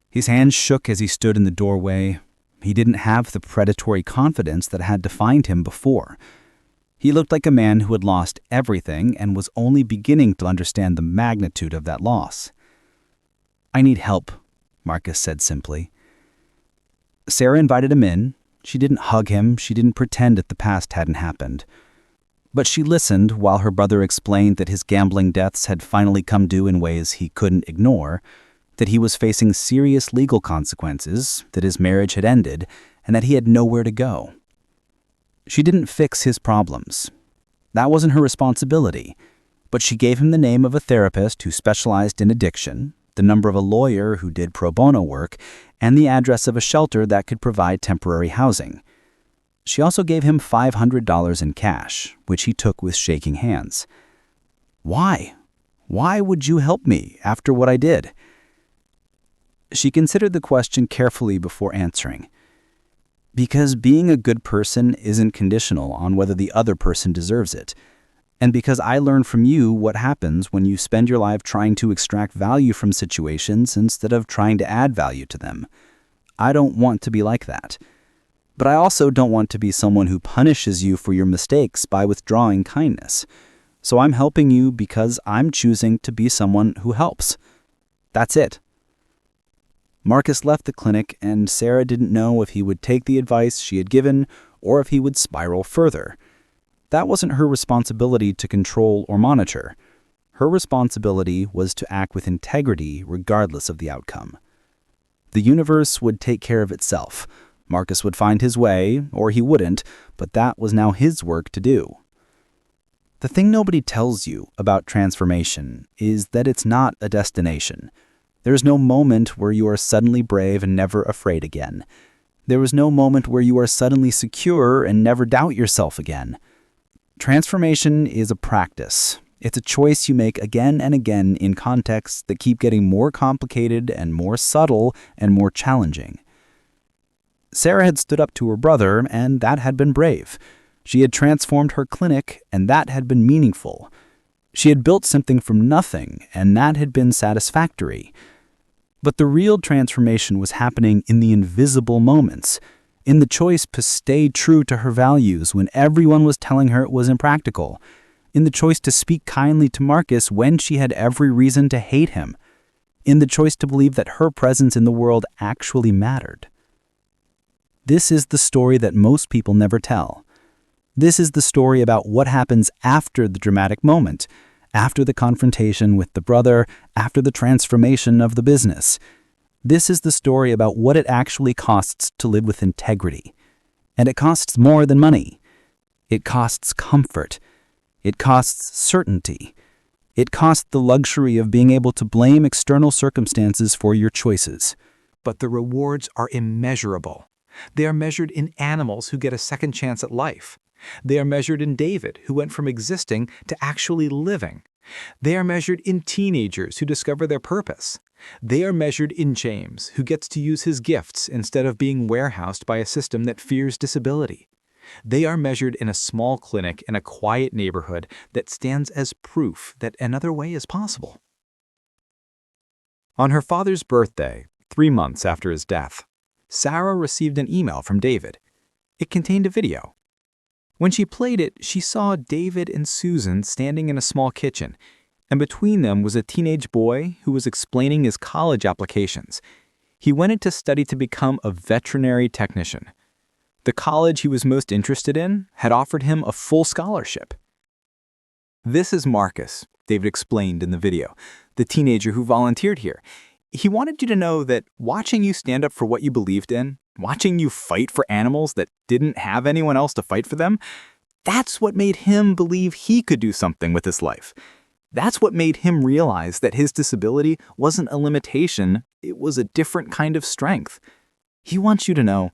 His hands shook as he stood in the doorway. He didn't have the predatory confidence that had defined him before. He looked like a man who had lost everything and was only beginning to understand the magnitude of that loss. "I need help," Marcus said simply. Sarah invited him in. She didn't hug him. She didn't pretend that the past hadn't happened. But she listened while her brother explained that his gambling debts had finally come due in ways he couldn't ignore, that he was facing serious legal consequences, that his marriage had ended, and that he had nowhere to go. She didn't fix his problems. That wasn't her responsibility. But she gave him the name of a therapist who specialized in addiction, the number of a lawyer who did pro bono work, and the address of a shelter that could provide temporary housing. She also gave him $500 in cash, which he took with shaking hands. "Why? Why would you help me after what I did?" She considered the question carefully before answering. "Because being a good person isn't conditional on whether the other person deserves it. And because I learned from you what happens when you spend your life trying to extract value from situations instead of trying to add value to them. I don't want to be like that. But I also don't want to be someone who punishes you for your mistakes by withdrawing kindness. So I'm helping you because I'm choosing to be someone who helps. That's it." Marcus left the clinic, and Sarah didn't know if he would take the advice she had given or if he would spiral further. That wasn't her responsibility to control or monitor. Her responsibility was to act with integrity regardless of the outcome. The universe would take care of itself. Marcus would find his way, or he wouldn't, but that was now his work to do. The thing nobody tells you about transformation is that it's not a destination. There's no moment where you are suddenly brave and never afraid again. There is no moment where you are suddenly secure and never doubt yourself again. Transformation is a practice. It's a choice you make again and again in contexts that keep getting more complicated and more subtle and more challenging. Sarah had stood up to her brother, and that had been brave. She had transformed her clinic, and that had been meaningful. She had built something from nothing, and that had been satisfactory. But the real transformation was happening in the invisible moments, in the choice to stay true to her values when everyone was telling her it was impractical, in the choice to speak kindly to Marcus when she had every reason to hate him, in the choice to believe that her presence in the world actually mattered. This is the story that most people never tell. This is the story about what happens after the dramatic moment, after the confrontation with the brother, after the transformation of the business. This is the story about what it actually costs to live with integrity. And it costs more than money. It costs comfort. It costs certainty. It costs the luxury of being able to blame external circumstances for your choices. But the rewards are immeasurable. They are measured in animals who get a second chance at life. They are measured in David, who went from existing to actually living. They are measured in teenagers who discover their purpose. They are measured in James, who gets to use his gifts instead of being warehoused by a system that fears disability. They are measured in a small clinic in a quiet neighborhood that stands as proof that another way is possible. On her father's birthday, 3 months after his death, Sarah received an email from David. It contained a video. When she played it, she saw David and Susan standing in a small kitchen, and between them was a teenage boy who was explaining his college applications. He wanted to study to become a veterinary technician. The college he was most interested in had offered him a full scholarship. "This is Marcus," David explained in the video, "the teenager who volunteered here. He wanted you to know that watching you stand up for what you believed in, watching you fight for animals that didn't have anyone else to fight for them, that's what made him believe he could do something with his life. That's what made him realize that his disability wasn't a limitation, it was a different kind of strength. He wants you to know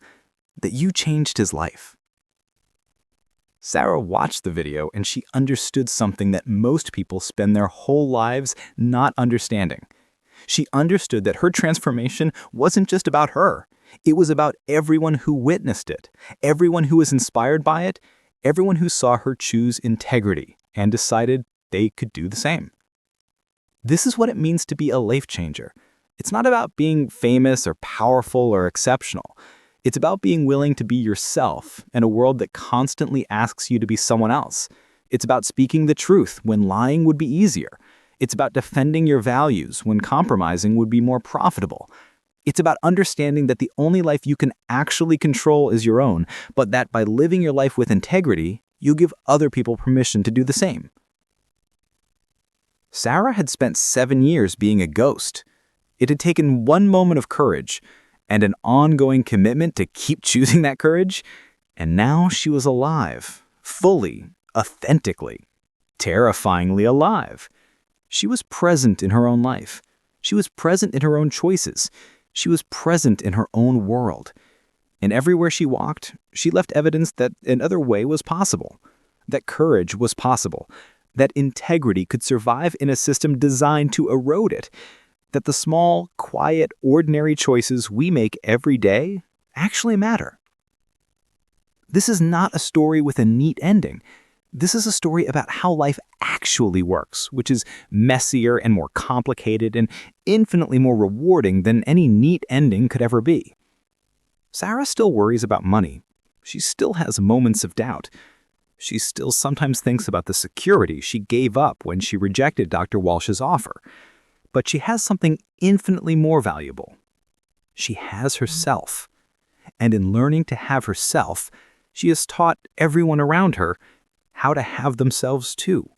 that you changed his life." Sarah watched the video and she understood something that most people spend their whole lives not understanding. She understood that her transformation wasn't just about her. It was about everyone who witnessed it, everyone who was inspired by it, everyone who saw her choose integrity and decided they could do the same. This is what it means to be a life changer. It's not about being famous or powerful or exceptional. It's about being willing to be yourself in a world that constantly asks you to be someone else. It's about speaking the truth when lying would be easier. It's about defending your values when compromising would be more profitable. It's about understanding that the only life you can actually control is your own, but that by living your life with integrity, you give other people permission to do the same. Sarah had spent 7 years being a ghost. It had taken one moment of courage and an ongoing commitment to keep choosing that courage, and now she was alive, fully, authentically, terrifyingly alive. She was present in her own life. She was present in her own choices. She was present in her own world. And everywhere she walked, she left evidence that another way was possible, that courage was possible, that integrity could survive in a system designed to erode it, that the small, quiet, ordinary choices we make every day actually matter. This is not a story with a neat ending. This is a story about how life actually works, which is messier and more complicated and infinitely more rewarding than any neat ending could ever be. Sarah still worries about money. She still has moments of doubt. She still sometimes thinks about the security she gave up when she rejected Dr. Walsh's offer. But she has something infinitely more valuable: she has herself. And in learning to have herself, she has taught everyone around her how to have themselves too.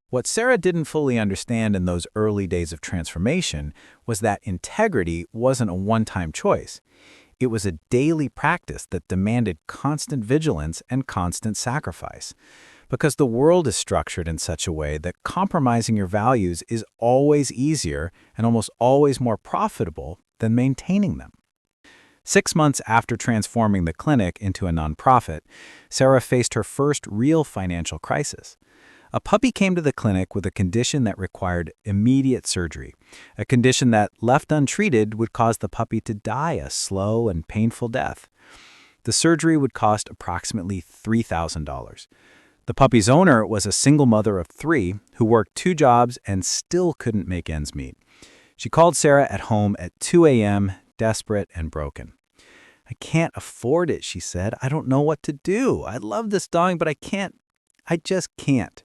What Sarah didn't fully understand in those early days of transformation was that integrity wasn't a one-time choice. It was a daily practice that demanded constant vigilance and constant sacrifice. Because the world is structured in such a way that compromising your values is always easier and almost always more profitable than maintaining them. 6 months after transforming the clinic into a nonprofit, Sarah faced her first real financial crisis. A puppy came to the clinic with a condition that required immediate surgery, a condition that, left untreated, would cause the puppy to die a slow and painful death. The surgery would cost approximately $3,000. The puppy's owner was a single mother of 3 who worked 2 jobs and still couldn't make ends meet. She called Sarah at home at 2 a.m., desperate and broken. "I can't afford it," she said. "I don't know what to do. I love this dog, but I just can't."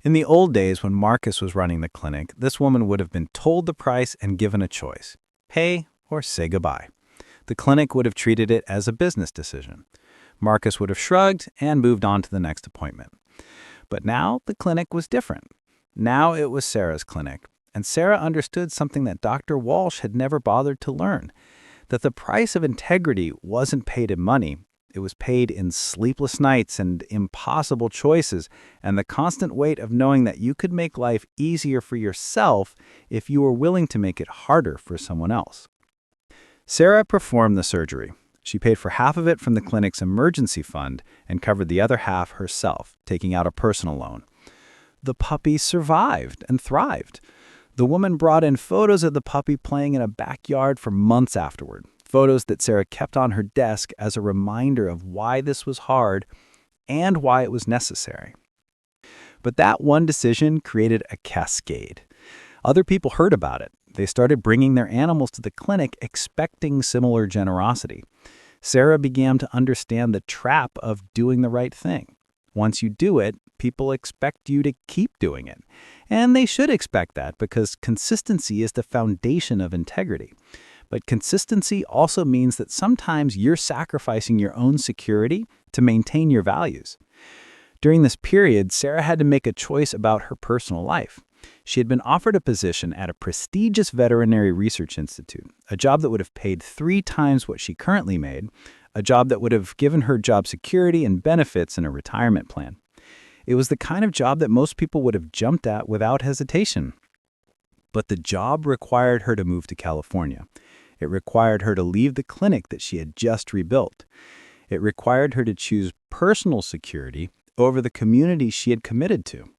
In the old days when Marcus was running the clinic, this woman would have been told the price and given a choice: pay or say goodbye. The clinic would have treated it as a business decision. Marcus would have shrugged and moved on to the next appointment. But now the clinic was different. Now it was Sarah's clinic, and Sarah understood something that Dr. Walsh had never bothered to learn: that the price of integrity wasn't paid in money. It was paid in sleepless nights and impossible choices, and the constant weight of knowing that you could make life easier for yourself if you were willing to make it harder for someone else. Sarah performed the surgery. She paid for half of it from the clinic's emergency fund and covered the other half herself, taking out a personal loan. The puppy survived and thrived. The woman brought in photos of the puppy playing in a backyard for months afterward. Photos that Sarah kept on her desk as a reminder of why this was hard and why it was necessary. But that one decision created a cascade. Other people heard about it. They started bringing their animals to the clinic expecting similar generosity. Sarah began to understand the trap of doing the right thing. Once you do it, people expect you to keep doing it. And they should expect that because consistency is the foundation of integrity. But consistency also means that sometimes you're sacrificing your own security to maintain your values. During this period, Sarah had to make a choice about her personal life. She had been offered a position at a prestigious veterinary research institute, a job that would have paid 3 times what she currently made, a job that would have given her job security and benefits in a retirement plan. It was the kind of job that most people would have jumped at without hesitation. But the job required her to move to California. It required her to leave the clinic that she had just rebuilt. It required her to choose personal security over the community she had committed to.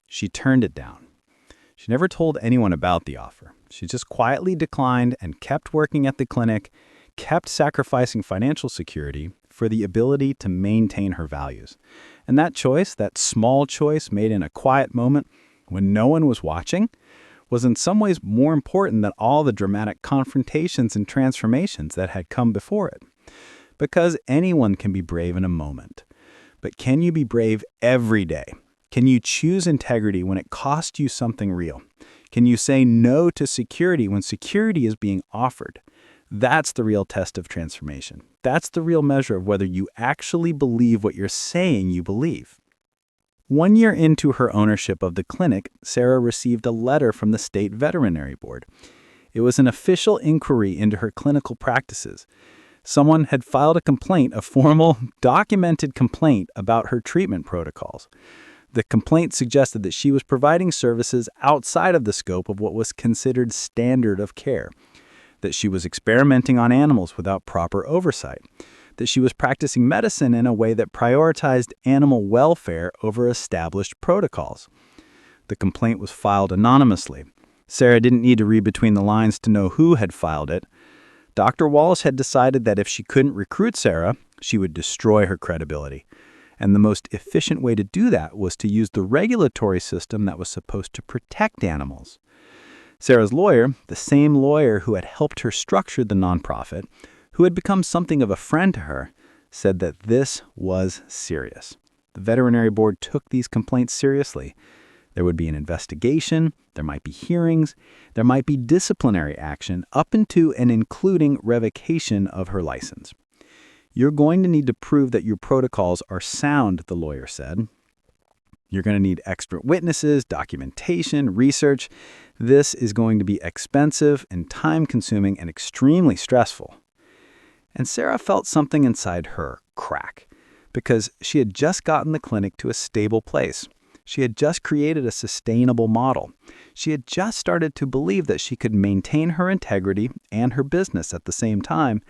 She turned it down. She never told anyone about the offer. She just quietly declined and kept working at the clinic, kept sacrificing financial security for the ability to maintain her values. And that choice, that small choice made in a quiet moment when no one was watching, was in some ways more important than all the dramatic confrontations and transformations that had come before it. Because anyone can be brave in a moment. But can you be brave every day? Can you choose integrity when it costs you something real? Can you say no to security when security is being offered? That's the real test of transformation. That's the real measure of whether you actually believe what you're saying you believe. 1 year into her ownership of the clinic, Sarah received a letter from the state veterinary board. It was an official inquiry into her clinical practices. Someone had filed a complaint, a formal, documented complaint about her treatment protocols. The complaint suggested that she was providing services outside of the scope of what was considered standard of care, that she was experimenting on animals without proper oversight, that she was practicing medicine in a way that prioritized animal welfare over established protocols. The complaint was filed anonymously. Sarah didn't need to read between the lines to know who had filed it. Dr. Wallace had decided that if she couldn't recruit Sarah, she would destroy her credibility. And the most efficient way to do that was to use the regulatory system that was supposed to protect animals. Sarah's lawyer, the same lawyer who had helped her structure the nonprofit, who had become something of a friend to her, said that this was serious. The veterinary board took these complaints seriously. There would be an investigation, there might be hearings, there might be disciplinary action up into and including revocation of her license. You're going to need to prove that your protocols are sound, the lawyer said. You're going to need expert witnesses, documentation, research. This is going to be expensive and time-consuming and extremely stressful. And Sarah felt something inside her crack, because she had just gotten the clinic to a stable place. She had just created a sustainable model. She had just started to believe that she could maintain her integrity and her business at the same time.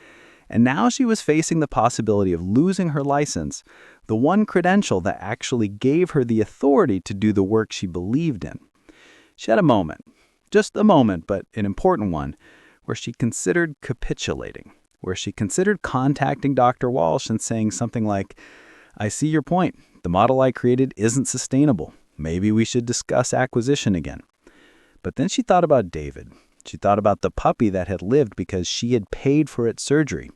And now she was facing the possibility of losing her license, the one credential that actually gave her the authority to do the work she believed in. She had a moment, just a moment, but an important one, where she considered capitulating, where she considered contacting Dr. Walsh and saying something like, "I see your point. The model I created isn't sustainable. Maybe we should discuss acquisition again." But then she thought about David. She thought about the puppy that had lived because she had paid for its surgery.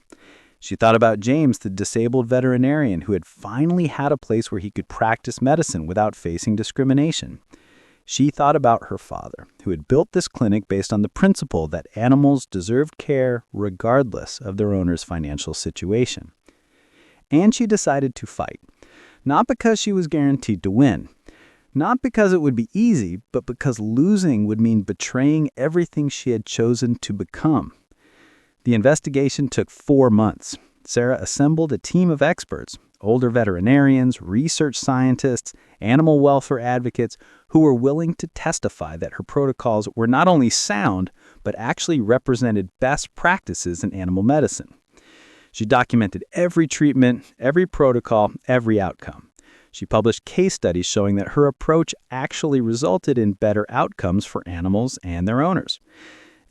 She thought about James, the disabled veterinarian who had finally had a place where he could practice medicine without facing discrimination. She thought about her father, who had built this clinic based on the principle that animals deserved care regardless of their owner's financial situation. And she decided to fight, not because she was guaranteed to win, not because it would be easy, but because losing would mean betraying everything she had chosen to become. The investigation took 4 months. Sarah assembled a team of experts, older veterinarians, research scientists, animal welfare advocates, who were willing to testify that her protocols were not only sound, but actually represented best practices in animal medicine. She documented every treatment, every protocol, every outcome. She published case studies showing that her approach actually resulted in better outcomes for animals and their owners.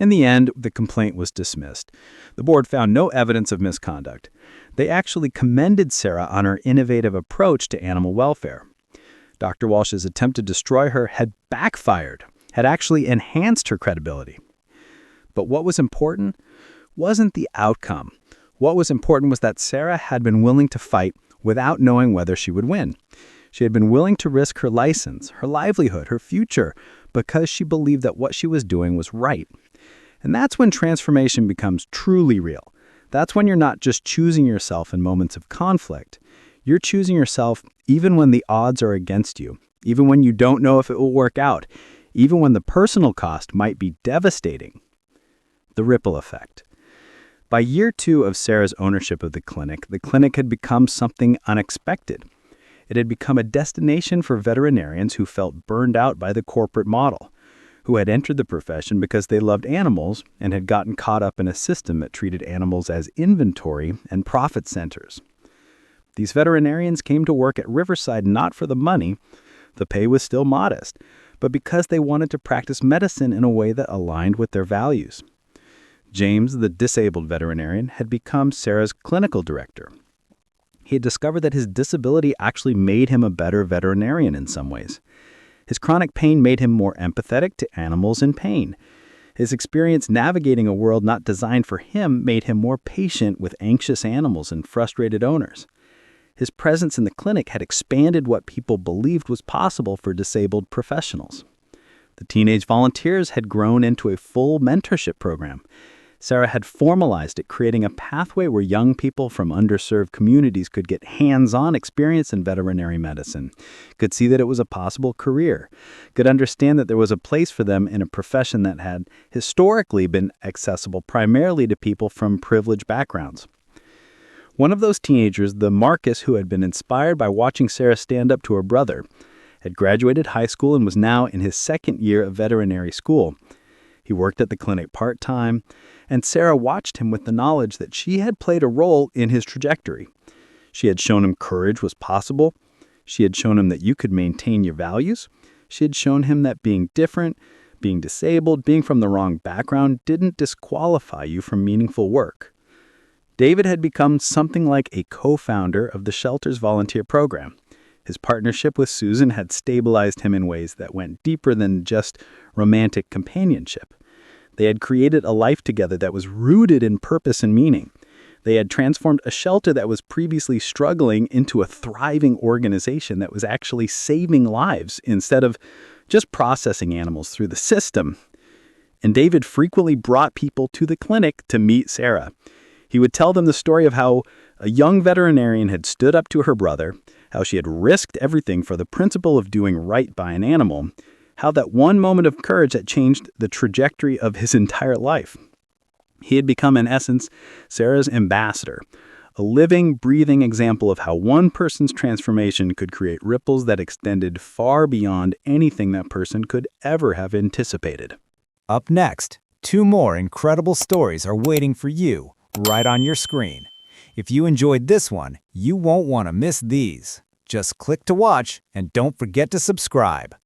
In the end, the complaint was dismissed. The board found no evidence of misconduct. They actually commended Sarah on her innovative approach to animal welfare. Dr. Walsh's attempt to destroy her had backfired, had actually enhanced her credibility. But what was important wasn't the outcome. What was important was that Sarah had been willing to fight without knowing whether she would win. She had been willing to risk her license, her livelihood, her future, because she believed that what she was doing was right. And that's when transformation becomes truly real. That's when you're not just choosing yourself in moments of conflict. You're choosing yourself even when the odds are against you, even when you don't know if it will work out, even when the personal cost might be devastating. The ripple effect. By year 2 of Sarah's ownership of the clinic had become something unexpected. It had become a destination for veterinarians who felt burned out by the corporate model, who had entered the profession because they loved animals and had gotten caught up in a system that treated animals as inventory and profit centers. These veterinarians came to work at Riverside not for the money, the pay was still modest, but because they wanted to practice medicine in a way that aligned with their values. James, the disabled veterinarian, had become Sarah's clinical director. He had discovered that his disability actually made him a better veterinarian in some ways. His chronic pain made him more empathetic to animals in pain. His experience navigating a world not designed for him made him more patient with anxious animals and frustrated owners. His presence in the clinic had expanded what people believed was possible for disabled professionals. The teenage volunteers had grown into a full mentorship program. Sarah had formalized it, creating a pathway where young people from underserved communities could get hands-on experience in veterinary medicine, could see that it was a possible career, could understand that there was a place for them in a profession that had historically been accessible primarily to people from privileged backgrounds. One of those teenagers, the Marcus who had been inspired by watching Sarah stand up to her brother, had graduated high school and was now in his 2nd year of veterinary school. He worked at the clinic part-time, and Sarah watched him with the knowledge that she had played a role in his trajectory. She had shown him courage was possible. She had shown him that you could maintain your values. She had shown him that being different, being disabled, being from the wrong background didn't disqualify you from meaningful work. David had become something like a co-founder of the shelter's volunteer program. His partnership with Susan had stabilized him in ways that went deeper than just romantic companionship. They had created a life together that was rooted in purpose and meaning. They had transformed a shelter that was previously struggling into a thriving organization that was actually saving lives instead of just processing animals through the system. And David frequently brought people to the clinic to meet Sarah. He would tell them the story of how a young veterinarian had stood up to her brother, how she had risked everything for the principle of doing right by an animal, how that one moment of courage had changed the trajectory of his entire life. He had become, in essence, Sarah's ambassador, a living, breathing example of how one person's transformation could create ripples that extended far beyond anything that person could ever have anticipated. Up next, 2 more incredible stories are waiting for you right on your screen. If you enjoyed this one, you won't want to miss these. Just click to watch and don't forget to subscribe.